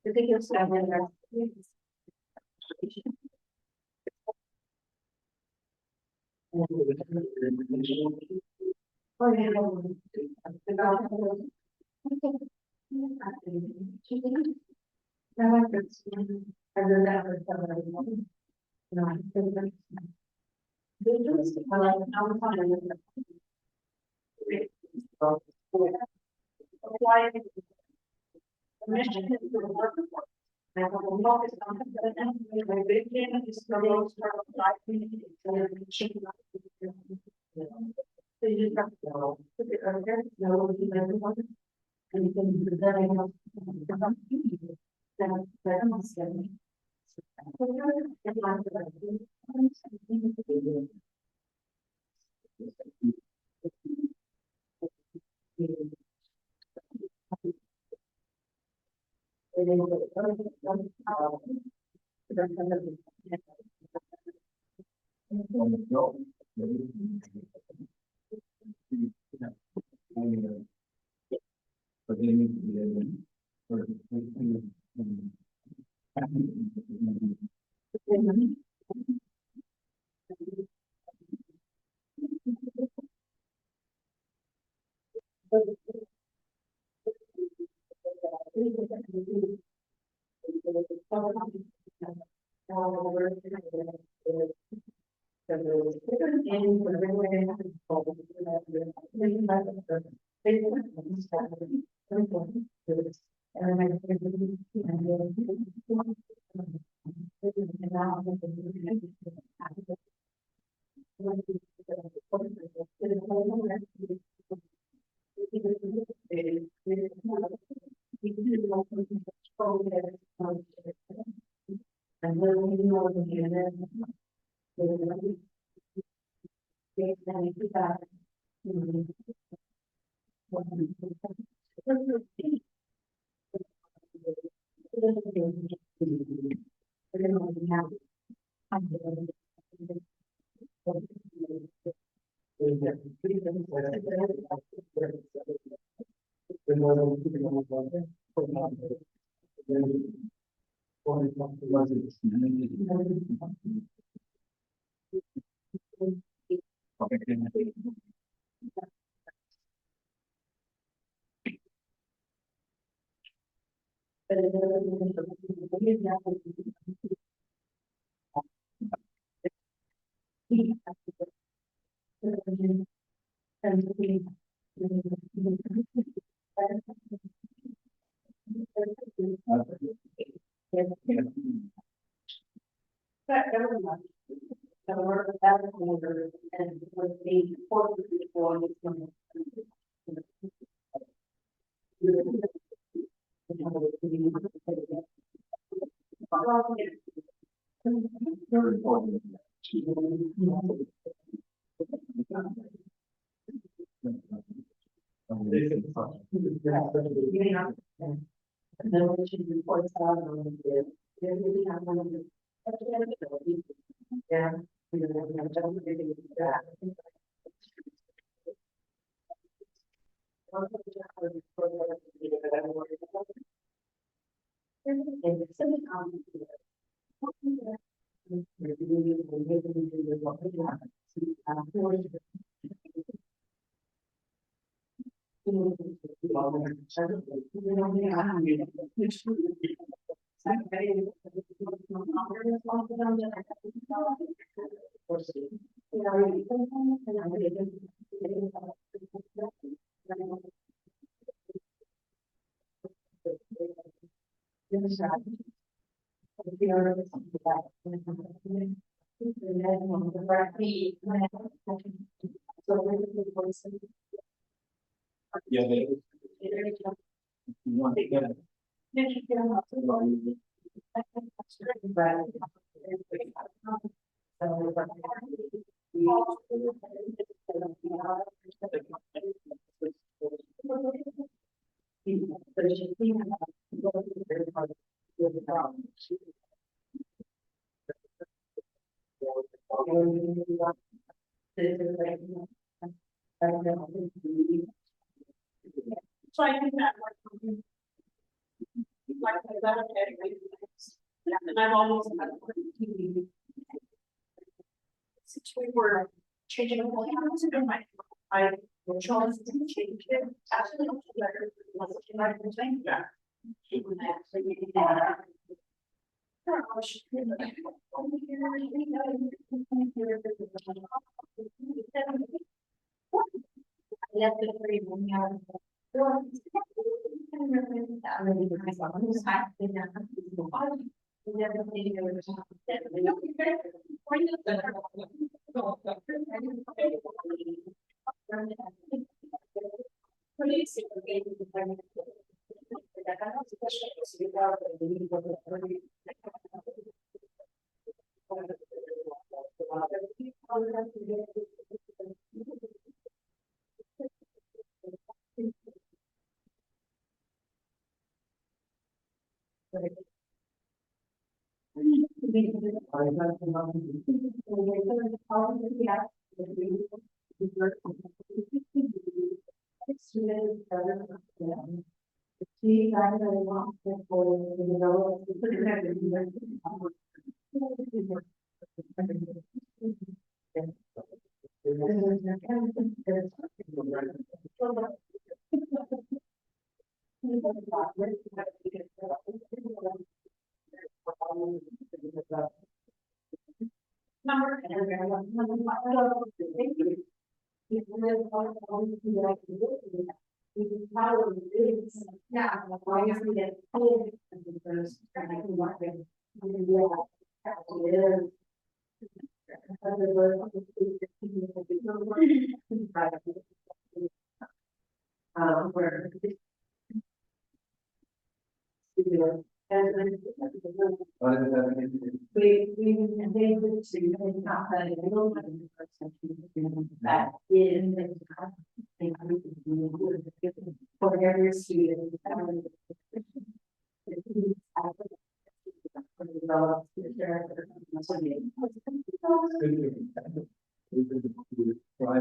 I think it's. Mission is to work for. I have a focus on my vision is to go start life in the chicken. So you just have to know, put it out there, know what you everyone. And you can do that. I know. That must get me. Yeah, they. You want to get it. So I think that works for me. Like, is that okay? Yeah, and I've always had. Since we were changing the whole house, and I chose to change it, actually, better, wasn't like the same. Yeah. Left the three when we are. What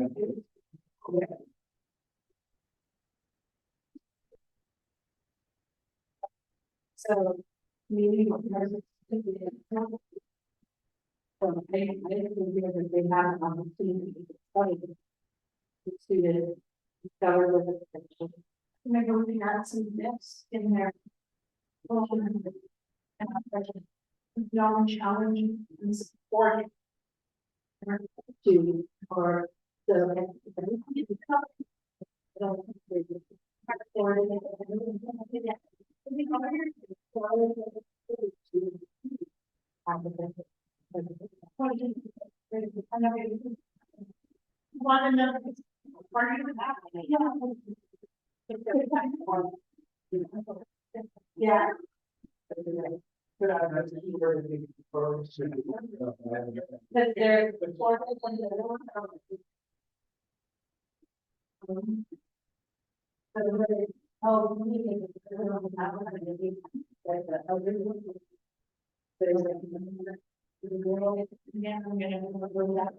is that? So, maybe what you're so I think that they have an opportunity to study to discover what the potential. Maybe we had some myths in there. Knowledge, challenge, and support. To, or the. Want to know, part of that, yeah. But they're. Oh, yeah, I'm gonna go that.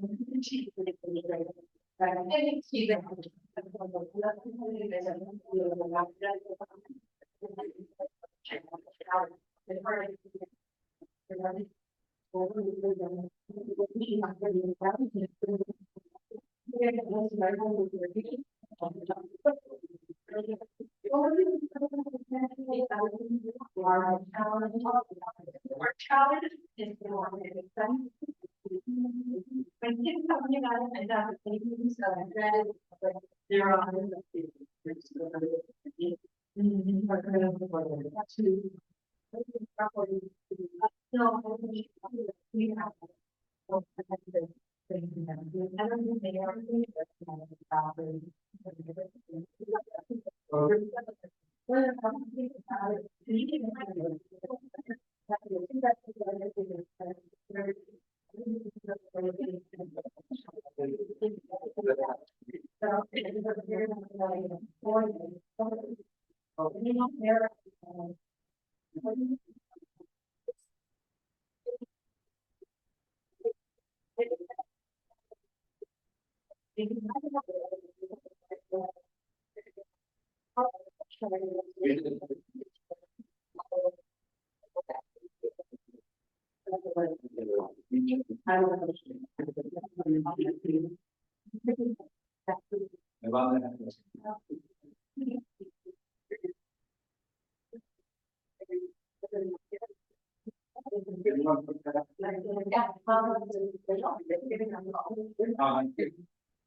Our challenge is the one that is done. When kids come in and that is they're on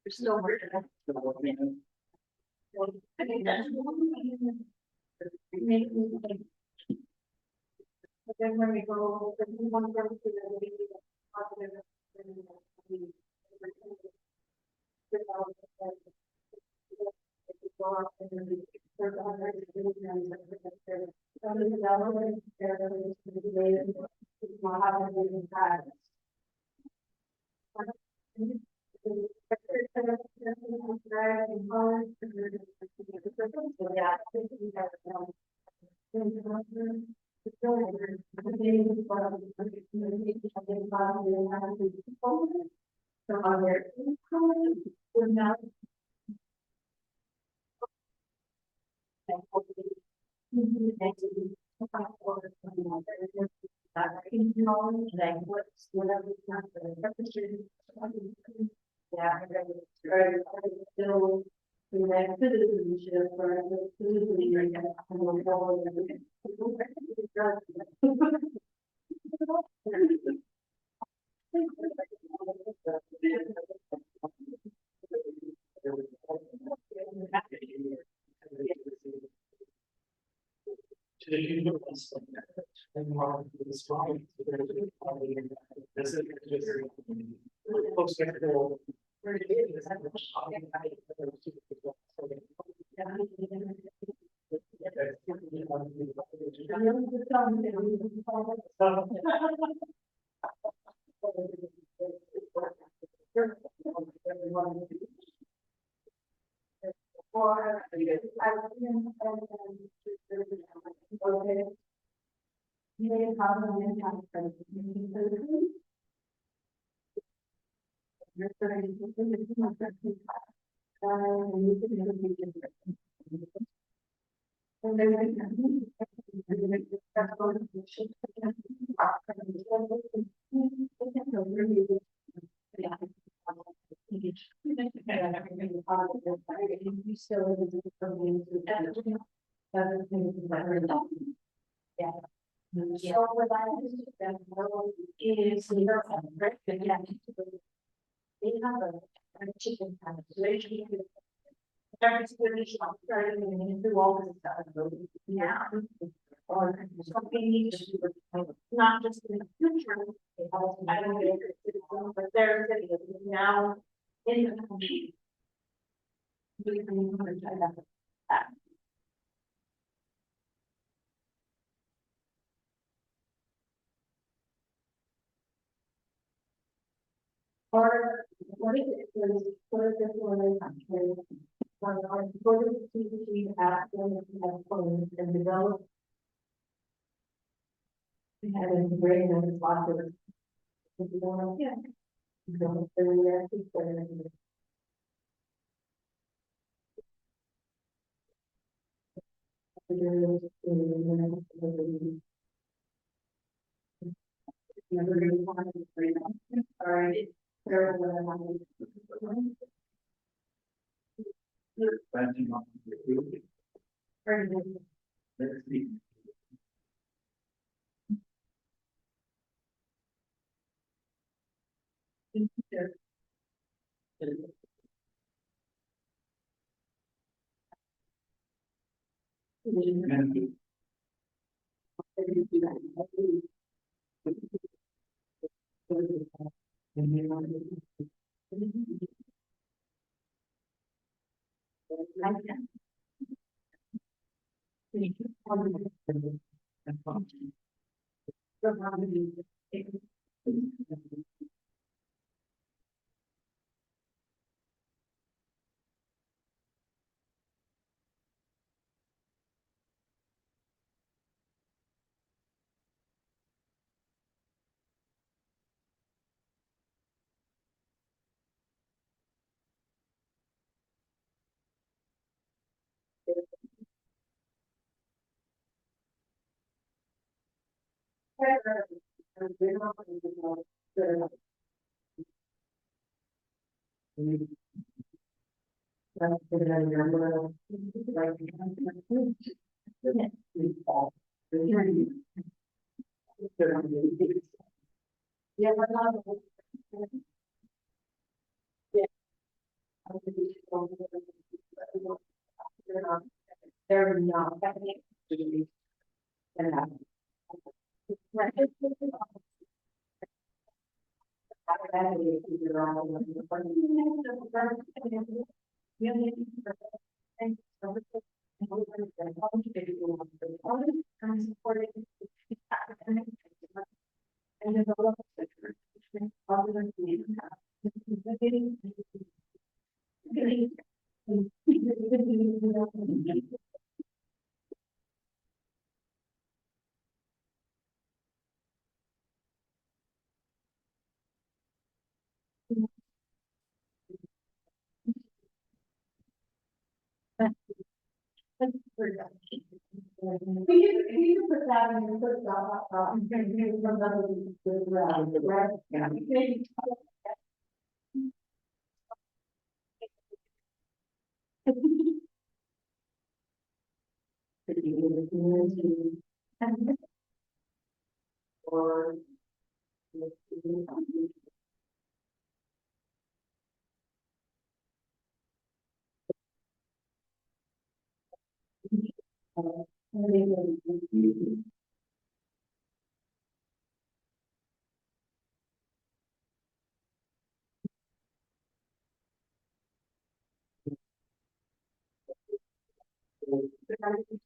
You're still working. I think that's. But then when we go, then we want to go to the. Not just in the future, I don't get it, but they're now in the country. We can try that. Or what if it was, what if this one is actually, what if we have phones and develop. We had a great many sponsors. Yeah. Sorry. Branching off the group. Let's see. And yeah, but not. Yeah. They're not. We can put that in the first job, I'm going to do somebody, right? Yeah. Or. So that's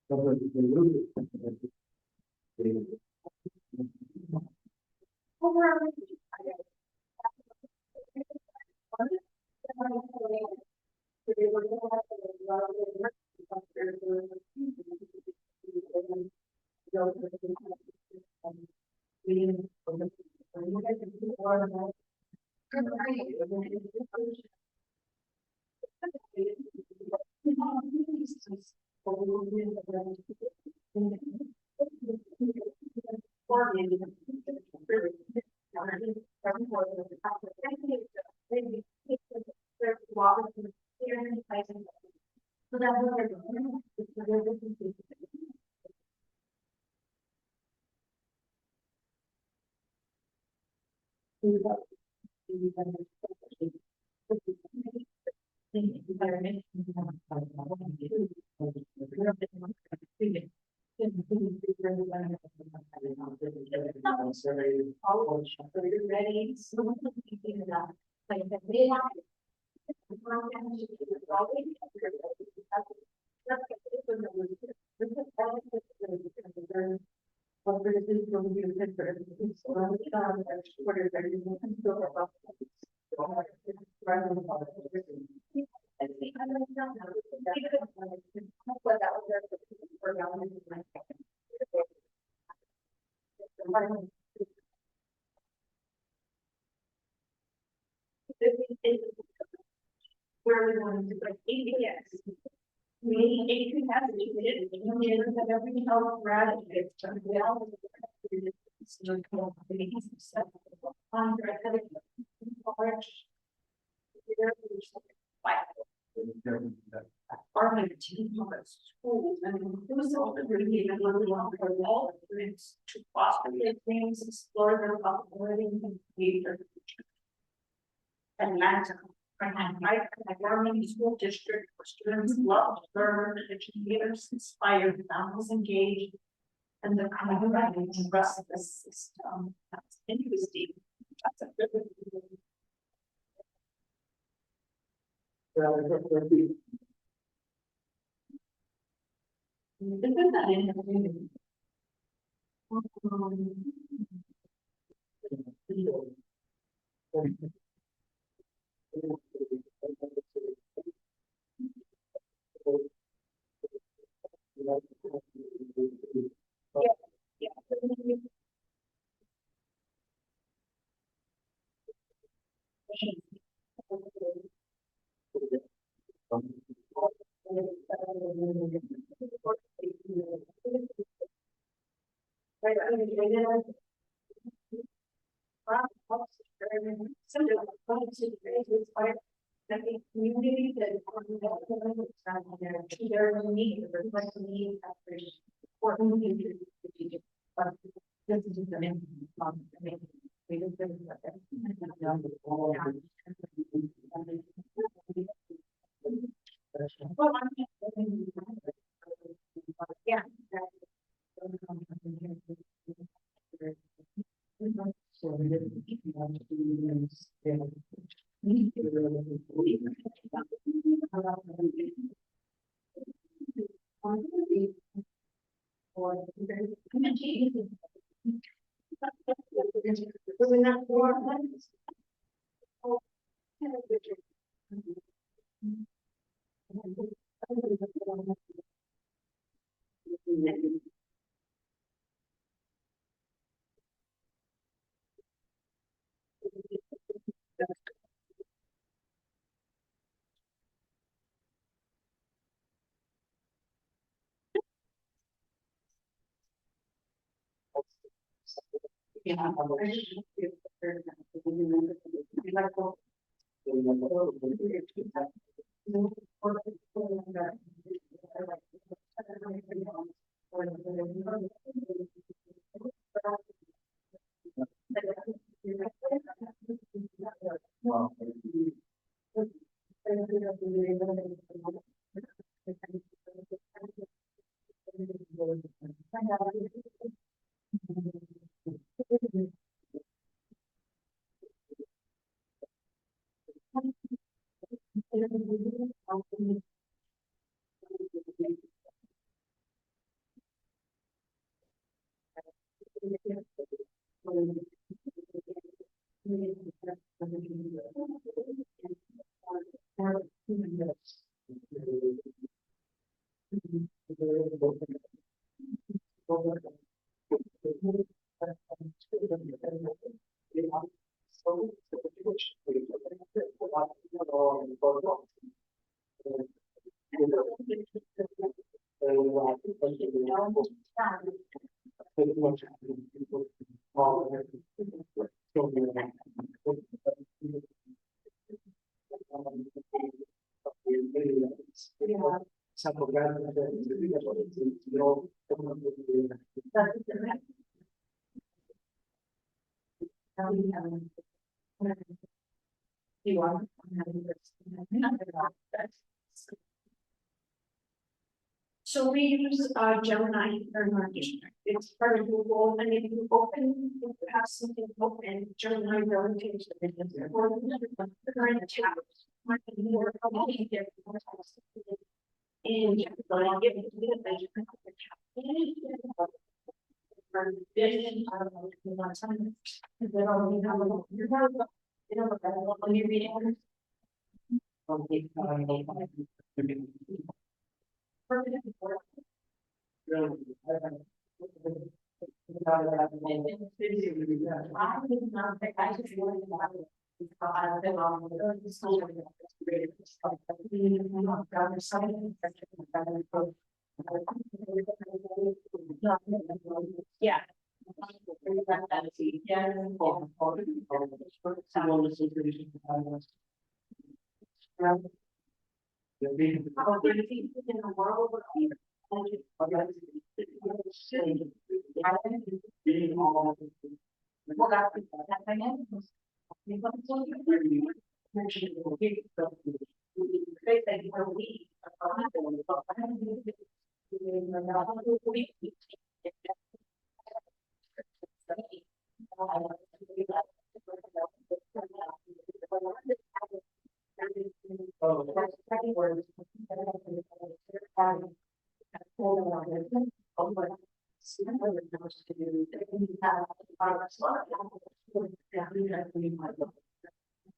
what we're doing. Where we want to like APS. We AP has it, we have everything else rather than we all. Our team has schools, and it was all the really and really long for all students to foster their dreams, explore their possibilities and future. And that's my government school district where students love to learn, educators inspired, families engaged. And the kind of writing and rest of the system, that's interesting. That's a good. Isn't that interesting? I think community that there is a need, there's like a need for strategic. But this is just an we just didn't look at yeah. So we didn't Yeah. So we use Gemini for our district. It's part of Google, and if you open, if you have something open, Gemini will take the business or the current tab. Might be more probably there. And I'll give it to the budget. For vision, I don't know if you want time. Because they don't have a, you know, when you're reading. Yeah. In the world.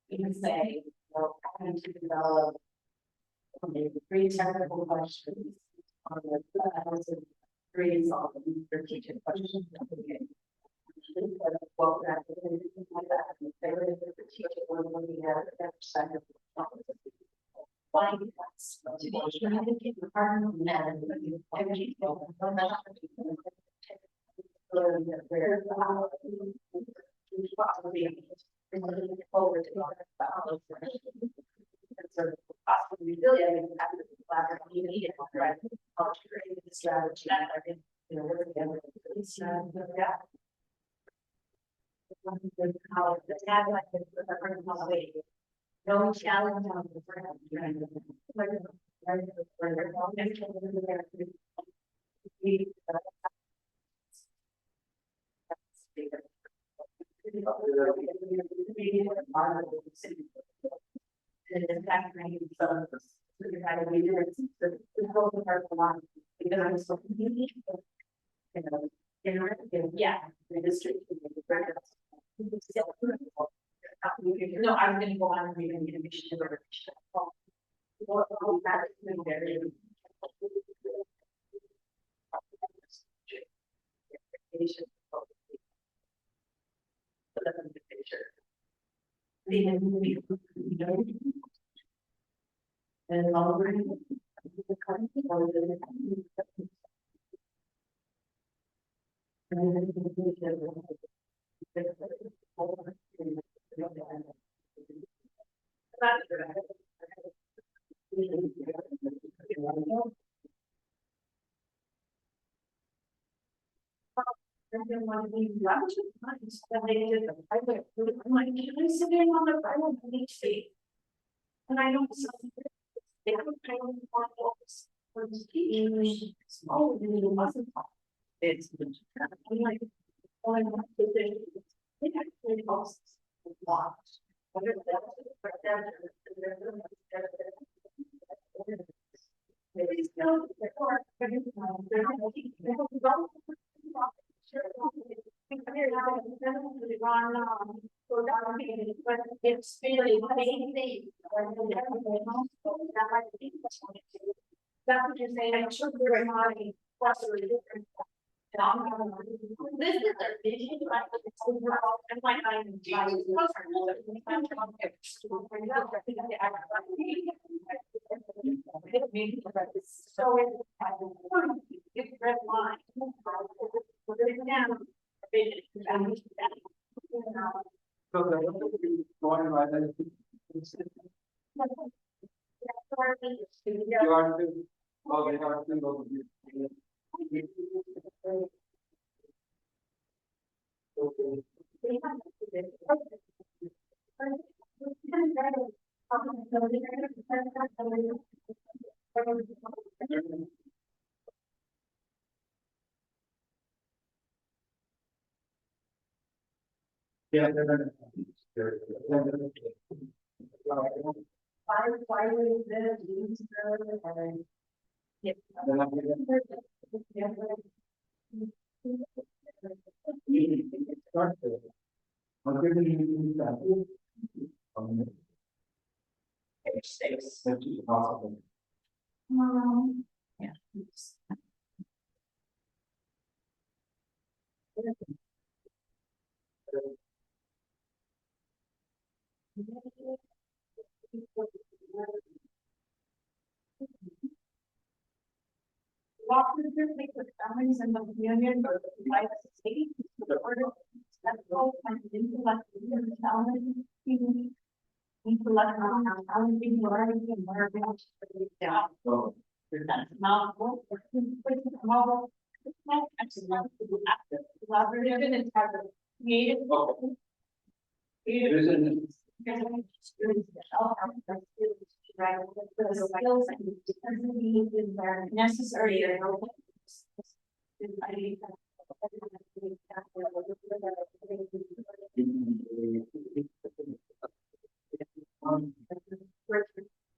Even say, having to develop three technical questions on the three strategic questions. Well, that like that, they were the strategic one when we had that side of to make sure I didn't get the partner and energy. Forward to possibly really I mean after the collaborative you need it right create the strategy and you know work together yeah. How the tag like this with our current way. No challenge on the front. And in fact, some the kind of leaders, the whole part of the line, because I'm so confused. You know, yeah, the district. No, I'm gonna go on reading the innovation. And longer. And then when we left, then they did the private, I'm like, can I sit in on the private beach seat? And I don't. They don't pay me for those. For the ski, small, and it wasn't. It's. I'm like, oh, I want to do. It actually costs a lot. Maybe still, or, but it's really amazing. That's what you're saying, I'm sure we're having plus or different. This is their vision, but it's overall, and like I'm. So it's red line. Put it down. So the going by that. You are to, oh, they are to go. Yeah, Why is this used? Yeah. Walk through with families and the union or the United States, the order that all kind of intellect, talent, intellect, challenging, learning, and learning. Yeah. That's not what we're model. It's not actually not to be active, collaborative, and it's have a creative. Right, the skills and are necessary.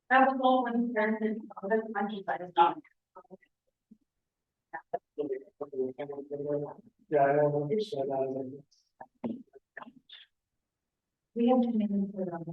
That was all when in other countries I was not. Yeah, I don't understand that. We have to make them put on.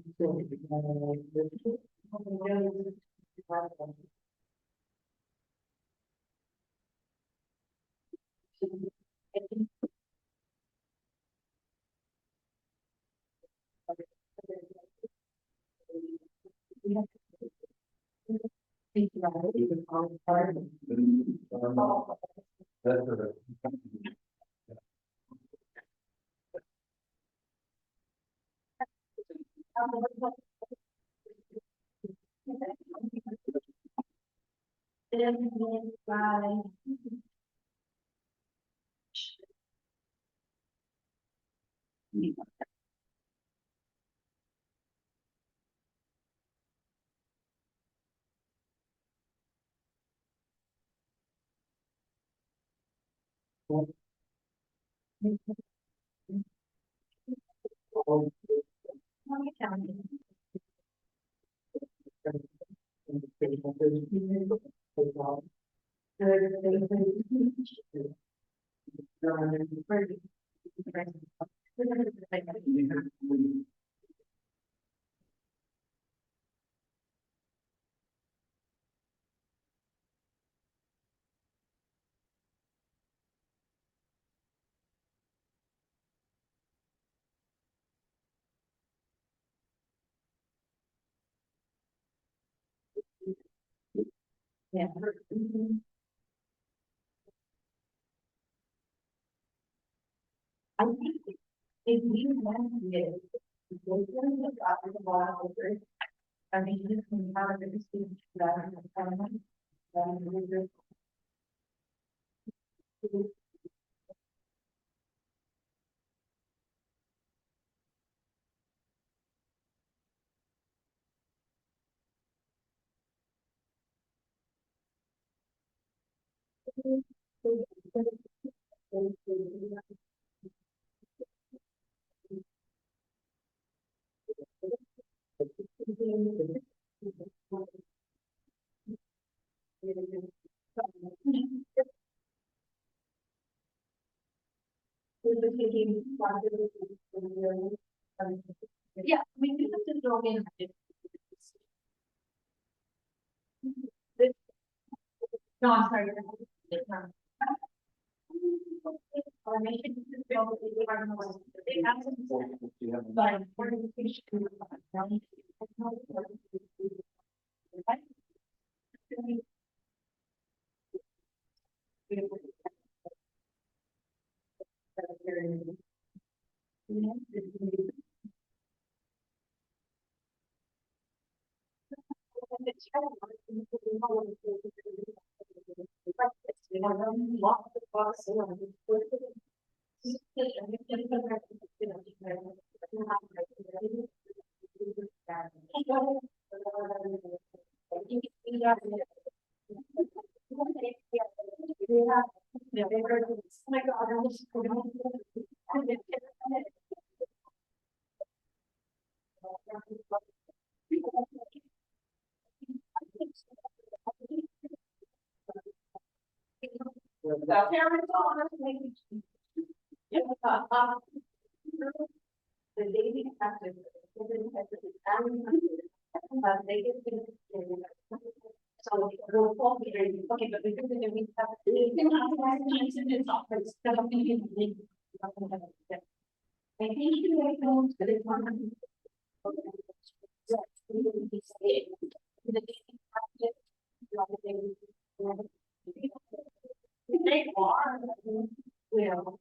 Yeah. I think If we want to get. I mean, you can have a distinct that. Yeah, we do have to throw in. No, I'm sorry. Or make it build the department. They have some. But. The daily practice. They get. So we'll fall here, okay, but because of the we have. It's office, so I'm thinking. I think you might go to the one. They are, will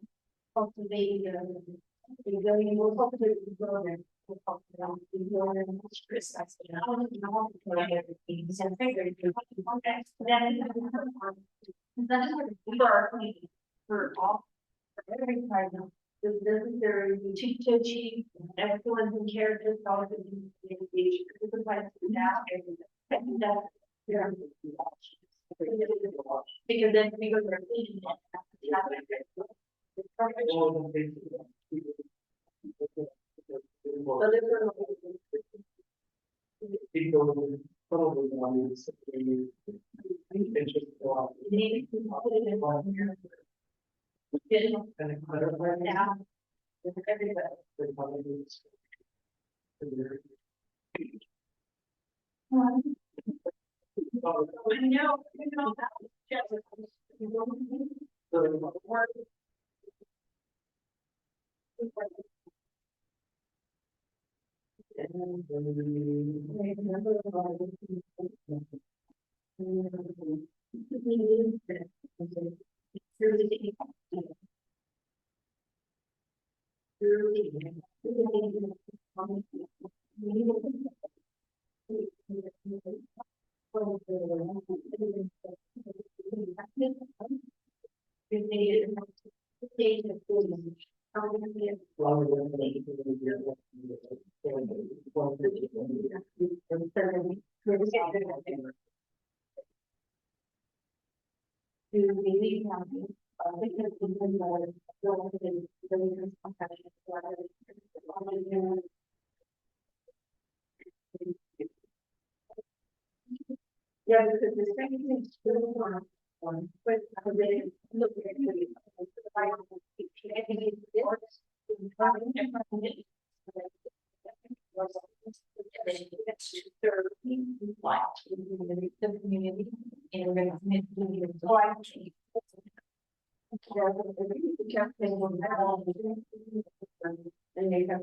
cultivate the going, will cultivate the program. We'll talk about the program, Chris, I said, I don't know what everything is in favor. That is for all, for every part of the necessary to achieve everyone who cares about the engagement. This is like now, and that. Yeah. Because then we go to our meeting. Probably want to Yeah, because the second thing is really one, but they look at the. The community and and they have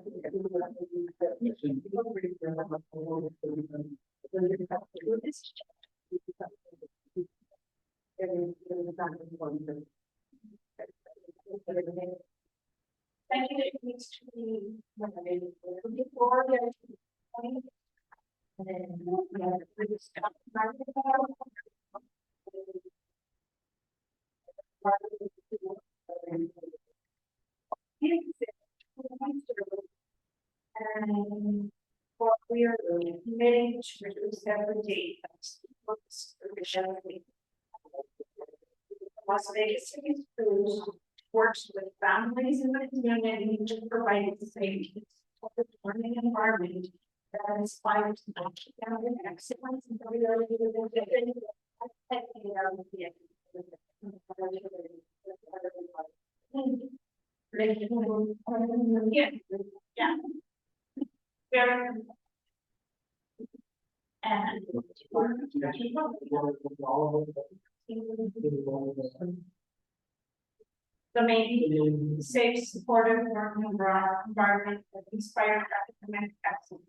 Thank you. needs to be renovated before the. And then we have to stop. And what we are committing to reduce every date. Las Vegas City Schools works with families in the community to provide a safe, learning environment that inspires academic excellence and ability to yeah. Very. And. The main safe, supportive, working environment that inspires academic excellence.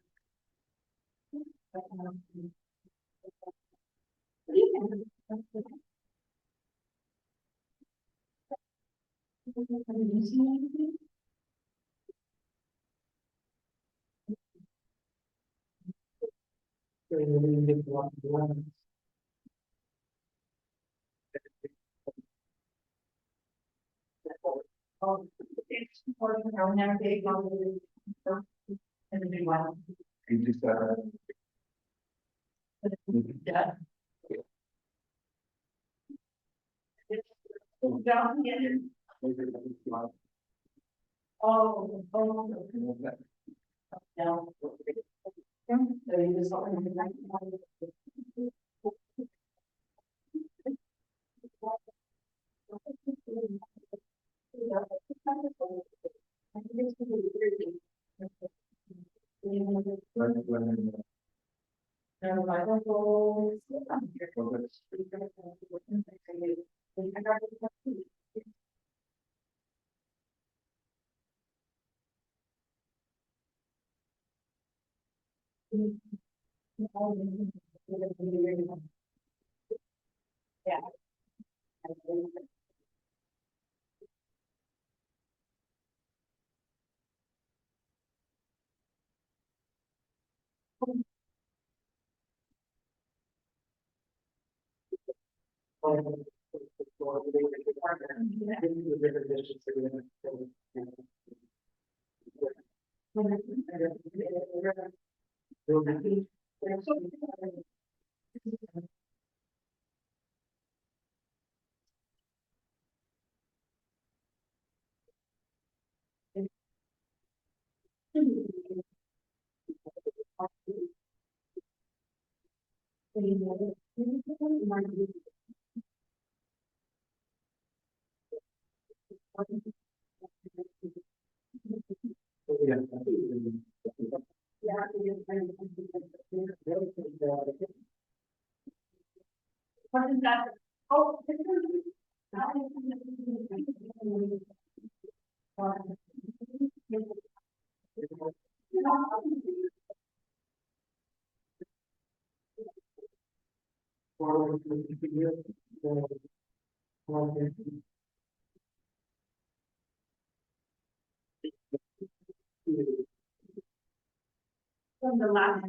I'll never be able to. And the big one. You just got. Yeah. Down here. Oh. Down. Yeah. What is that? Oh. From the last.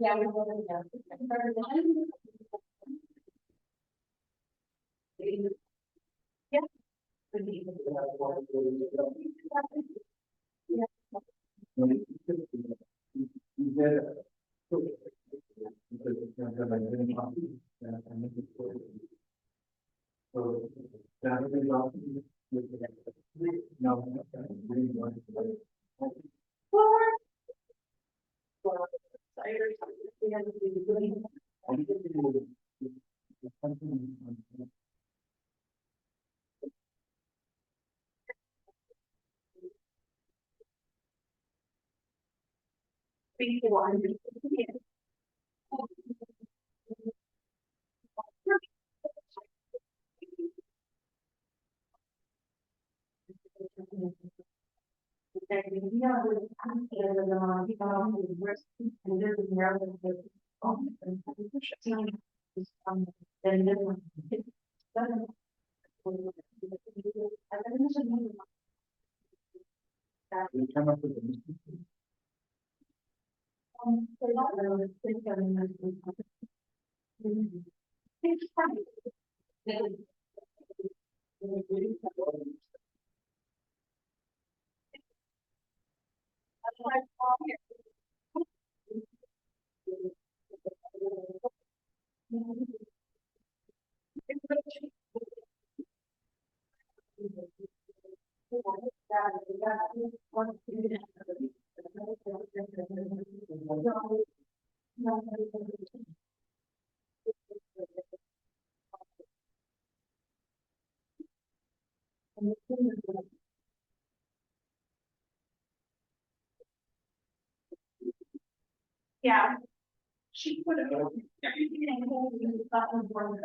Yeah, we will. Yeah. So, that is all. No. We come up with a- Yeah. She put it everything in hold in the button for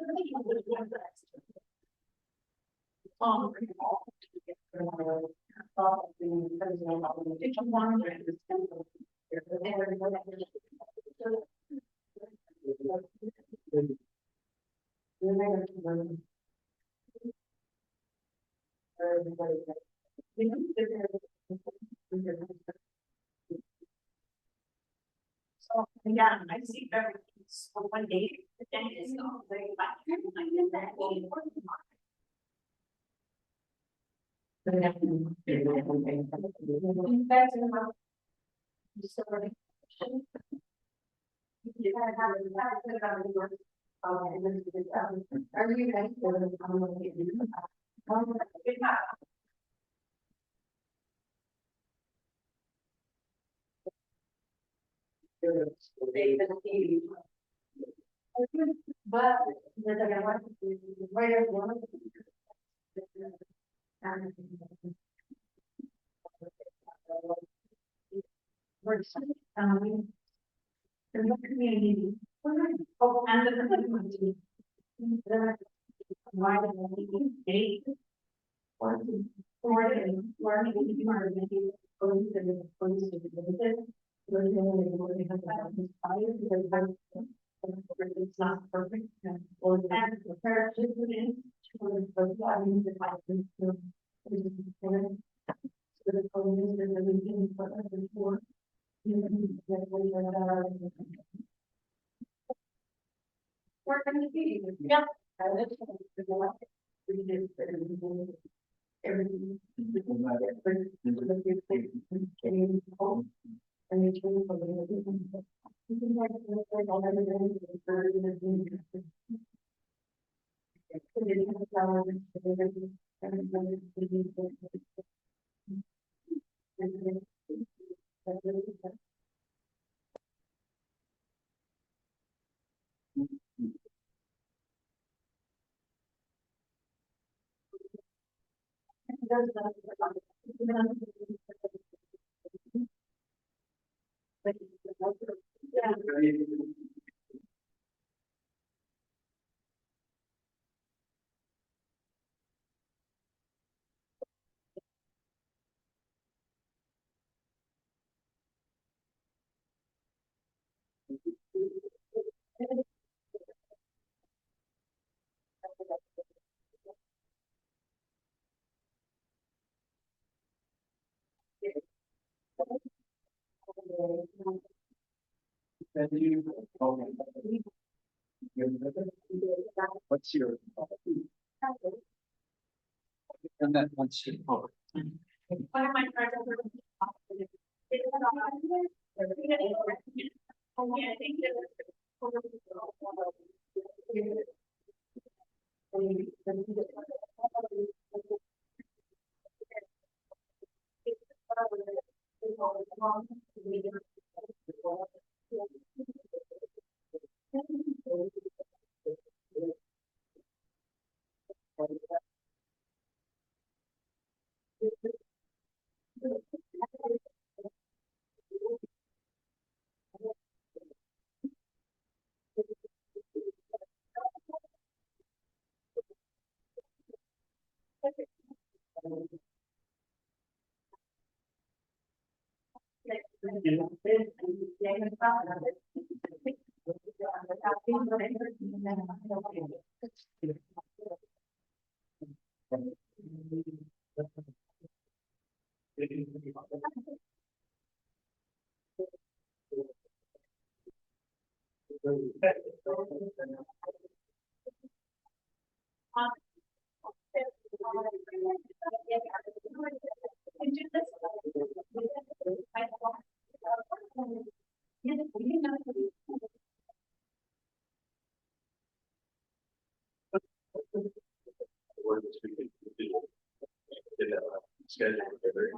So, yeah, I see everything, so one day, the dentist, I'll say, like, I did that. That's enough. Sorry. You gotta have it, you gotta put it on the door. Are you ready for the? But, I want to do, where one. The community. Oh, and the community. Why the gate? Or learning environment, going to the police to the it's not perfect. And the parents in I mean, the police and everything for before. We're gonna see, yeah. Everything. Then you. Okay. What's your? And then once you. Oh. One of my friends. Oh, yeah, I think Or this we could did a schedule together.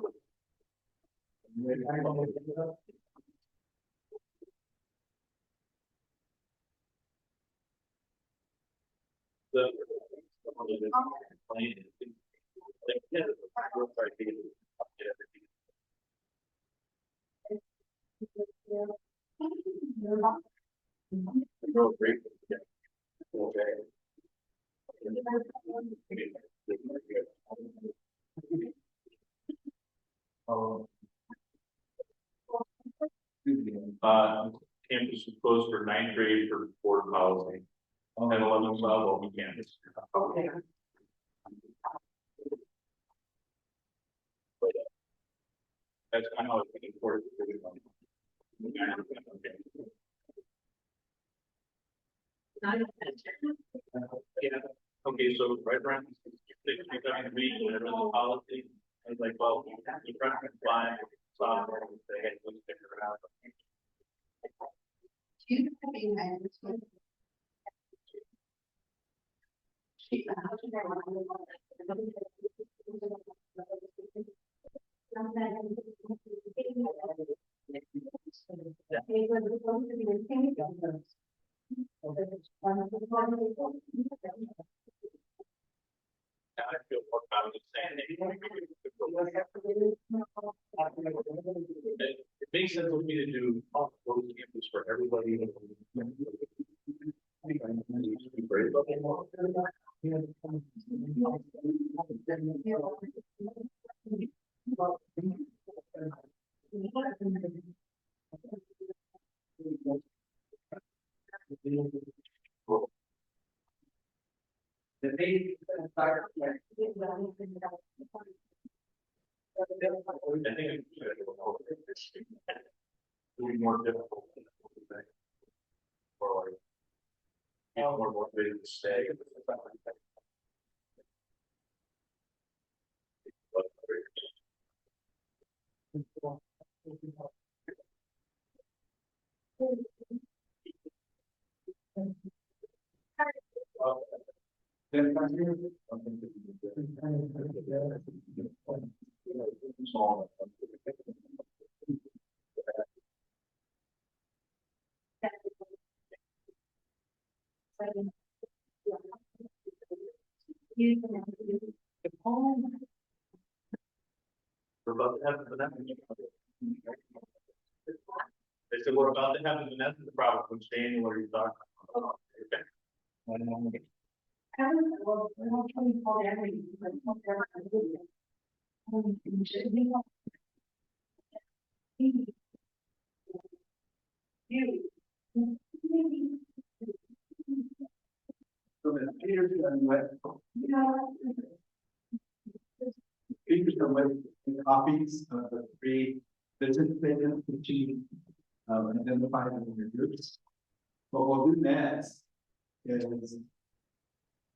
The. Real great. Okay. Campus was closed for ninth grade for board policy. And 11, 12 open campus. Okay. That's kind of like important. Yeah, okay, so right around, you're coming to me, whatever the policy, I was like, well, you preference fine, so they had to stick around. I feel more confident saying it makes sense for me to do closed campus for everybody. I think it'll be more difficult. Or more motivated to stay. We're about to have the They said, we're about to have the problem, which January is talking about. Okay. So then Peter's done what? Peter's done what copies of the three business statements that you identified in your groups. What we'll do next is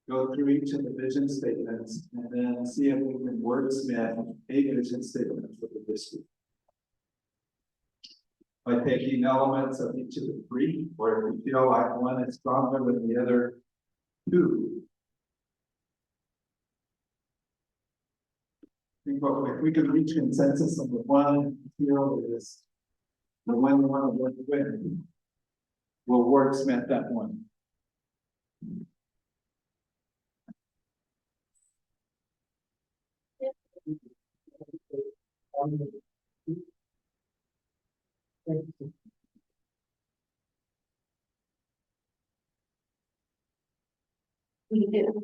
go through each of the vision statements and then see if we can wordsmith a vision statement for the district. By taking elements of each of the three, or if you feel like one is stronger than the other two. think if we could reach consensus on the one field is the one we want to work with, will wordsmith that one. We do.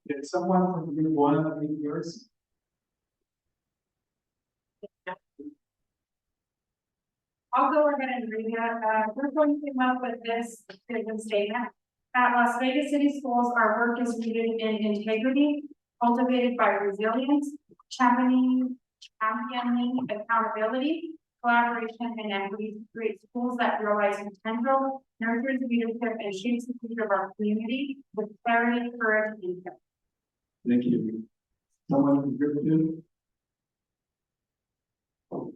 Did someone from group one read yours? I'll go ahead and read that. We're going to come up with this vision statement. At Las Vegas City Schools, our work is rooted in integrity, cultivated by resilience, championing accountability, collaboration, and equity to create schools that realize potential, nurtures leadership, and shapes the future of our community with clarity, courage, and impact. Thank you. Someone from group two? To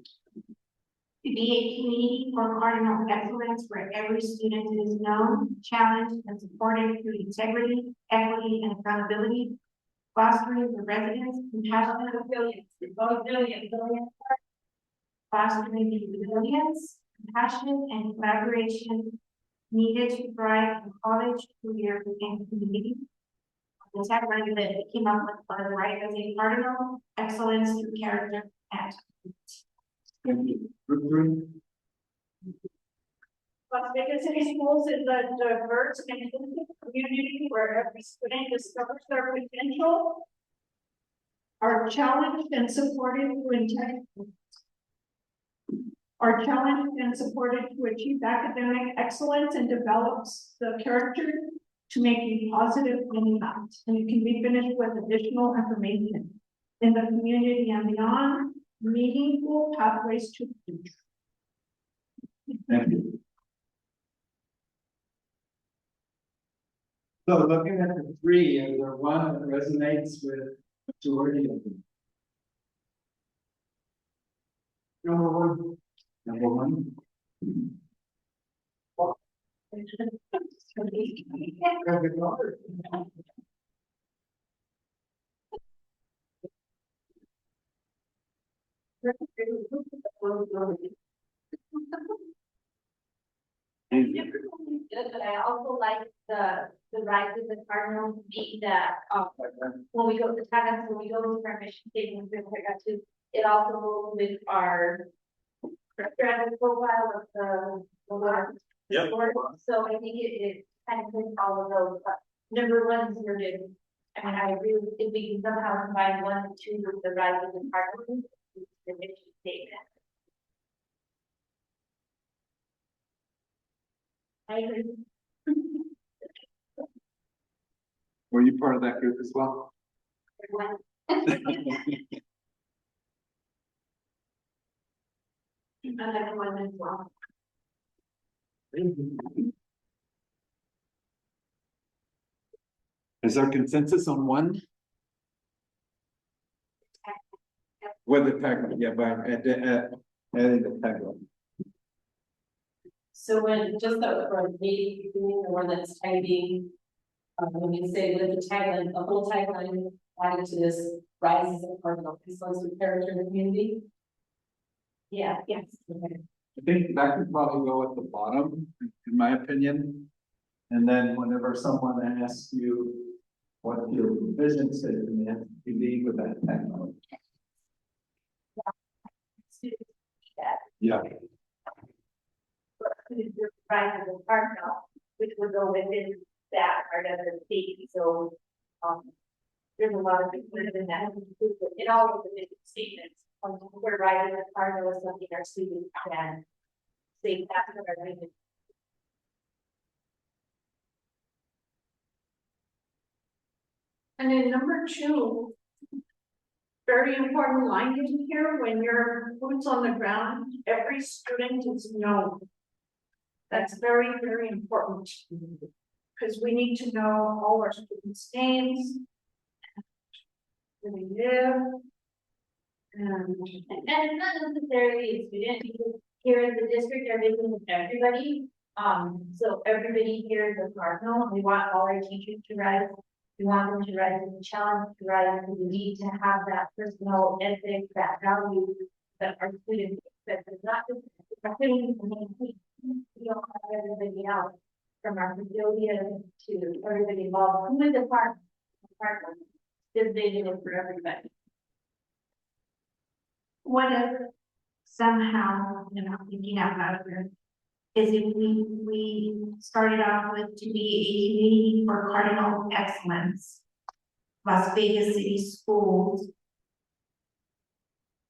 be a community for cardinal excellence where every student is known, challenged, and supported through integrity, equity, and accountability. Fostering the residents' compassion and fostering the resilience, compassion, and collaboration needed to thrive in college, career, and community. The tagline that it came up with was right as a cardinal excellence through character and. Thank you. Group three? Las Vegas City Schools is a diverse and inclusive community where every student discovers their potential, are challenged and supported to achieve academic excellence and develops the character to make a positive impact. And it can be finished with additional information in the community and beyond, meaningful pathways to the future. Thank you. So looking at the three, is there one that resonates with majority of them? Number one. Number one? But I also like the rise of the cardinal being that, when we go to Tagas, when we go to our mission statement, it also goes with our strategic profile of the Lord. Yep. So I think it kind of fits all of those, but number one is your good. I mean, I agree with, if we can somehow combine one and two with the rise of the cardinal, the mission statement. I agree. Were you part of that group as well? Everyone. Another one as well. Is there consensus on one? With the tagline, yeah, by adding the tagline. So when, just for me, the one that's typing, when you say with the tagline, the whole tagline added to this rises of cardinal excellence with character in the community. Yeah, yes. Okay. I think that could probably go at the bottom, in my opinion. And then whenever someone asks you what your vision statement, you lead with that tagline. Yeah. Right, as a cardinal, which would go within that part of the state, so, there's a lot of things in that, in all of the mission statements, we're writing the cardinal is something our students can say that's what our name is. And then number two. Very important line in here, when your boots on the ground, every student is known. That's very, very important. Because we need to know all our students' names. Where they live. And And it's not necessarily a student, because here in the district, are dealing with everybody. So everybody here is a cardinal, we want all our teachers to rise. We want them to rise to the challenge, to rise to the need to have that personal ethic, that value that our students, that is not just. We don't have everybody else, from our custodian to everybody involved, who is a part, this vision is for everybody. What if somehow, I'm thinking out loud here, is if we started off with to be a community for cardinal excellence. Las Vegas City Schools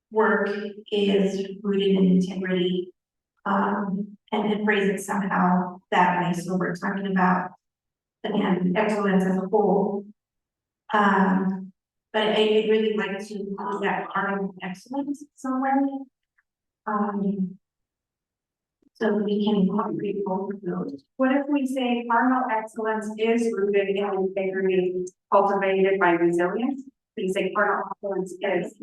work is rooted in integrity. And then phrase it somehow that way, so we're talking about, again, excellence as a whole. But I'd really like to include that cardinal excellence somewhere. So we can incorporate both of those. what if we say cardinal excellence is rooted in integrity, cultivated by resilience? We say cardinal excellence is.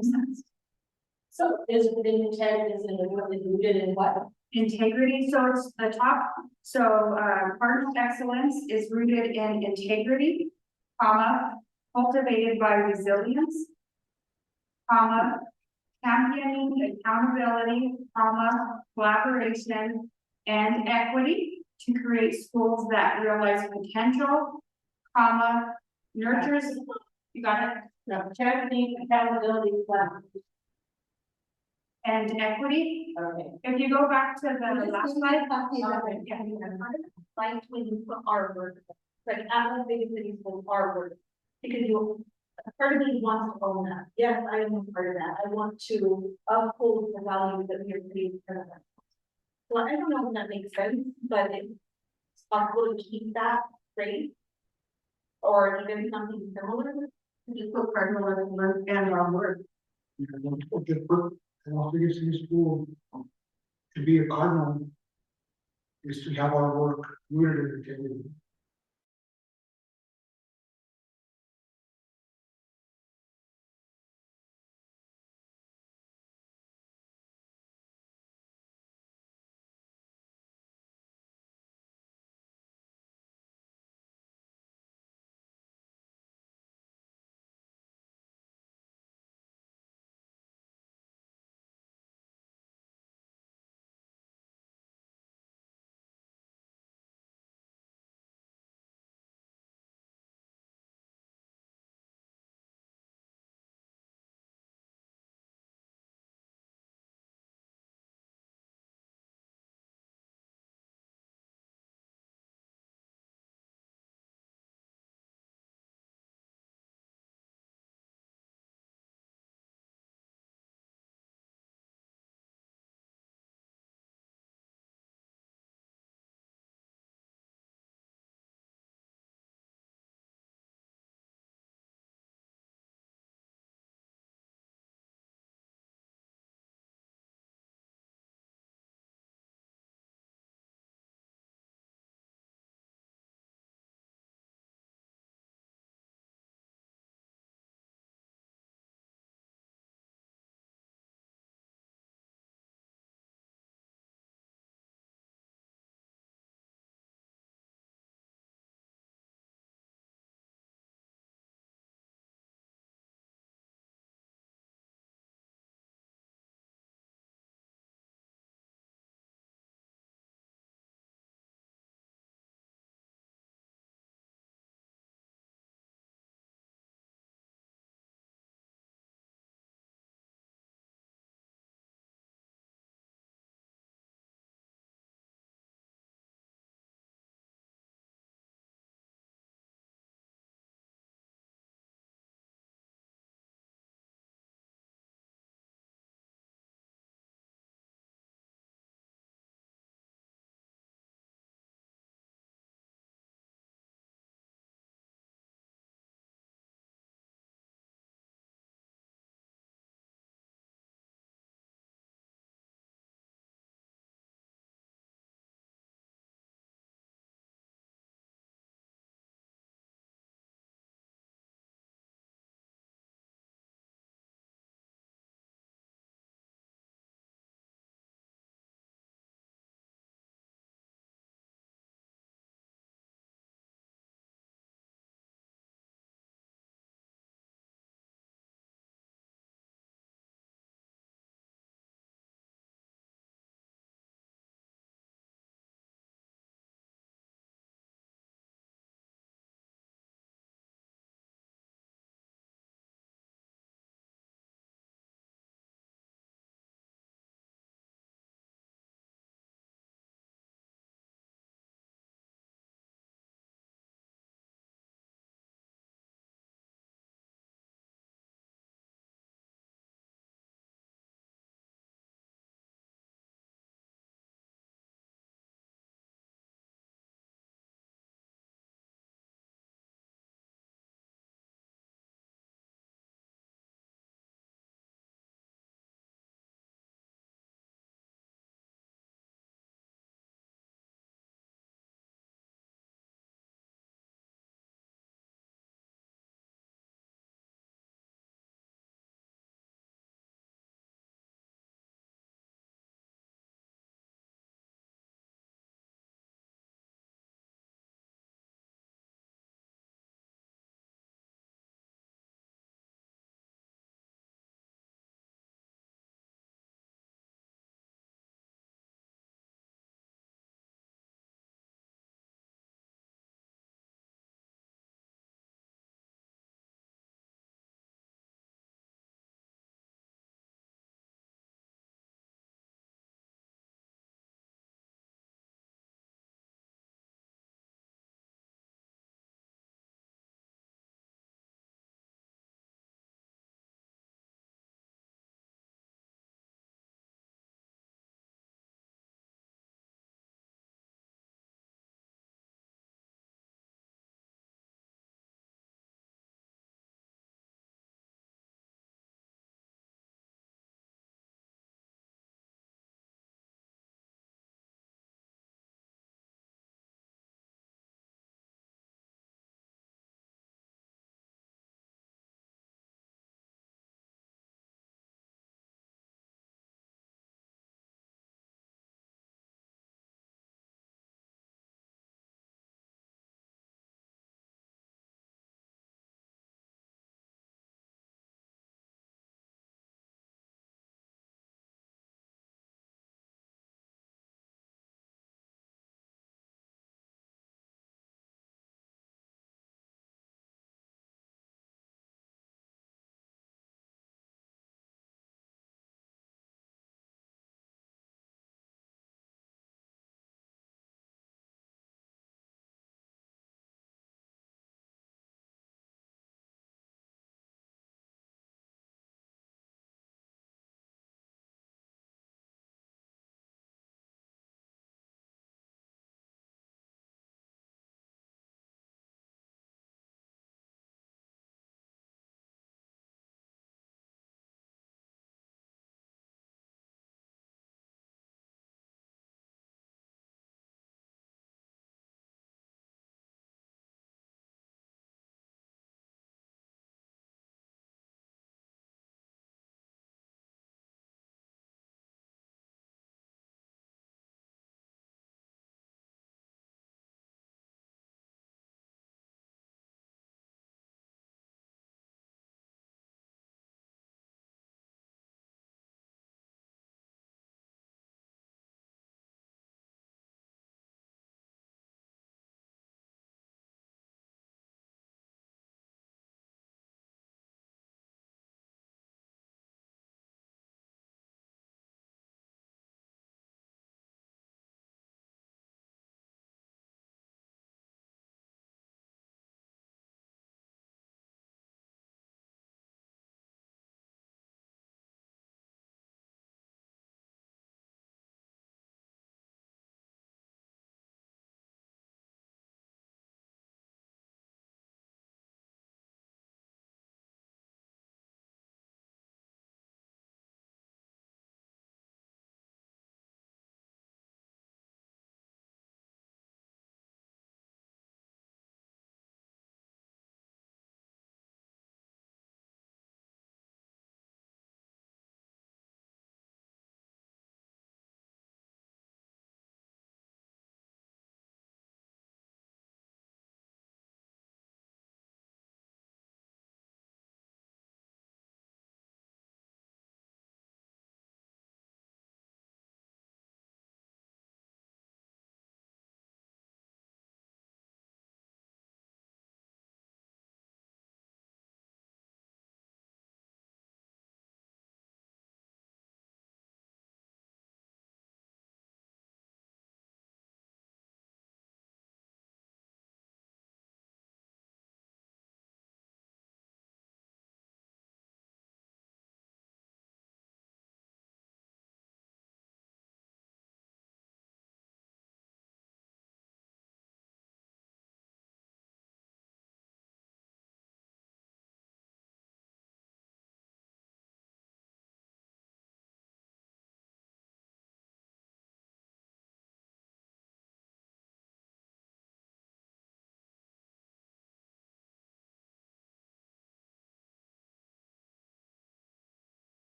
So is within the tag, is it rooted in what? Integrity, so it's the top, so cardinal excellence is rooted in integrity, comma, cultivated by resilience, comma, championing accountability, comma, collaboration, and equity to create schools that realize potential, comma, nurtures, you got it, No, championing accountability, and equity. okay. If you go back to the last slide. Like when you put our word, like at the biggest cities will our word, because you. Part of me wants to own that, yes, I am a part of that, I want to uphold the values that we are creating for them. Well, I don't know if that makes sense, but it's possible to keep that straight. Or even something similar, just put cardinal and our word. You know, just put Las Vegas City School to be a cardinal is to have our work rooted in integrity.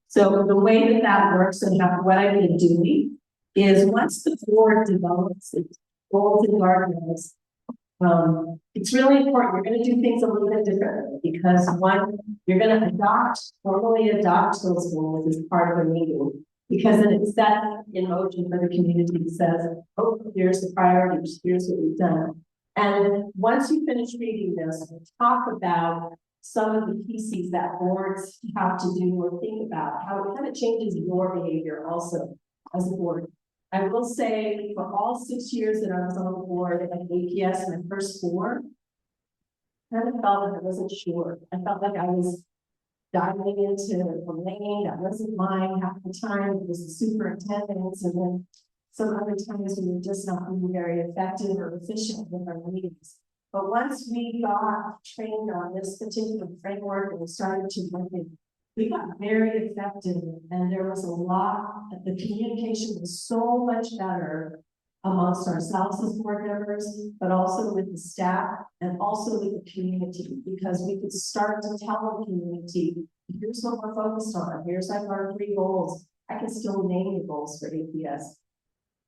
So the way that that works and what I've been doing is once the board develops its goals and guardrails, it's really important, you're gonna do things a little bit differently, because one, you're gonna formally adopt those goals as part of a meeting. Because then it's set in motion for the community that says, oh, here's the priorities, here's what we've done. And once you finish reading this, we'll talk about some of the pieces that boards have to do or think about, how it kind of changes your behavior also as a board. I will say for all 6 years that I was on the board at APS, my first 4, I kind of felt like I wasn't sure. I felt like I was diving into a lane that wasn't mine half the time. It was the superintendent's, and then some other times we were just not being very effective or efficient with our meetings. But once we got trained on this particular framework and we started to work it, we got very effective, and there was a lot, the communication was so much better amongst ourselves as board members, but also with the staff and also with the community, because we could start to tell the community, here's what we're focused on, here's like our 3 goals. I can still name the goals for APS.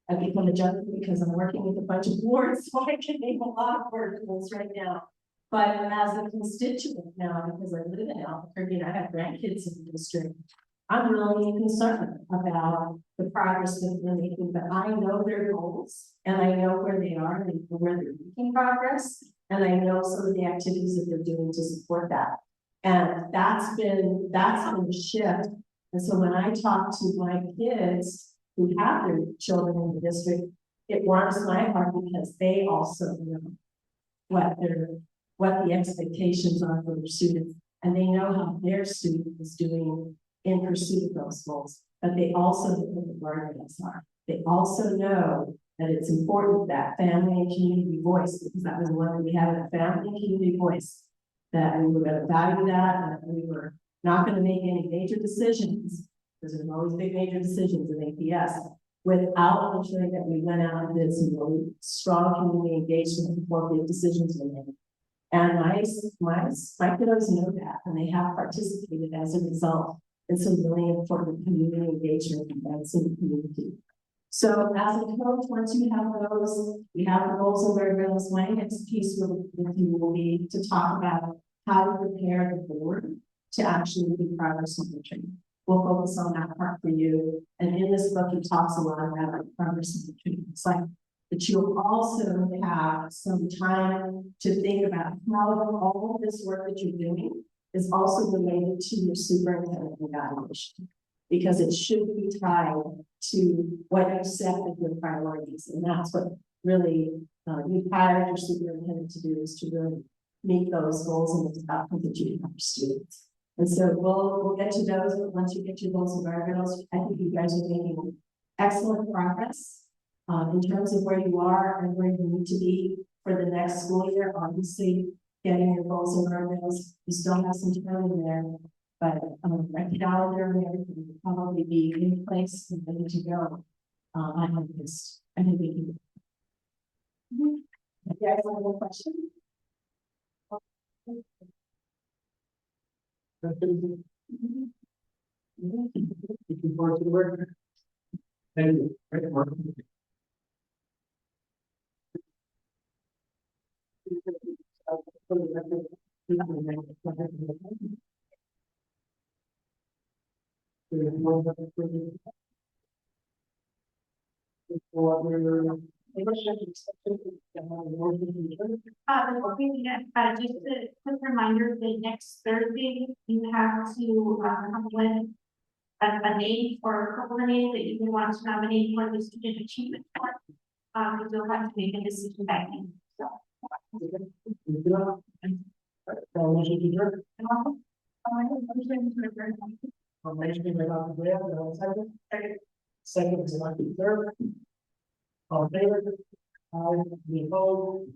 I've become a junkie because I'm working with a bunch of boards, so I can name a lot of board goals right now. But as a constituent now, because I live in Albuquerque and I have grandkids in the district, I'm really concerned about the progress that they're making, but I know their goals and I know where they are and where they're making progress. And I know some of the activities that they're doing to support that. And that's been a shift. And so when I talk to my kids who have their children in the district, it warms my heart because they also know what the expectations are for their students. And they know how their student is doing in pursuit of those goals, but they also know what the guardrails are. They also know that it's important that family and community voice, because that was one that we had, a family and community voice, that we were going to value that, and that we were not going to make any major decisions, because there's always big major decisions in APS, without ensuring that we went out and did some really strong community engagement before big decisions were made. And my kiddos know that, and they have participated as a result in some really important community engagement events in the community. So as a coach, once you have those, we have the goals and guardrails. My next piece with you will be to talk about how to prepare the board to actually do progress on the training. We'll focus on that part for you. And in this book, it talks a lot about progress on the training cycle. But you'll also have some time to think about how all of this work that you're doing is also related to your superintendent evaluation, because it should be tied to what you set as your priorities. And that's what really you hired your superintendent to do, is to really meet those goals and those outcomes that you have for students. And so we'll get to those, but once you get your goals and guardrails, I think you guys are making excellent progress in terms of where you are and where you need to be for the next school year. Obviously, getting your goals and guardrails, you still have some time in there, but my calendar and everything will probably be in place and ready to go. I think we can. You guys have more questions? Looking forward to the work. Thank you. Great work. Just a quick reminder, the next Thursday, you have to, come with a name or a couple of names that you want to nominate for the student achievement award. You'll have to make a decision back in, so. Second is elected third. All in favor? Aye. Any opposed?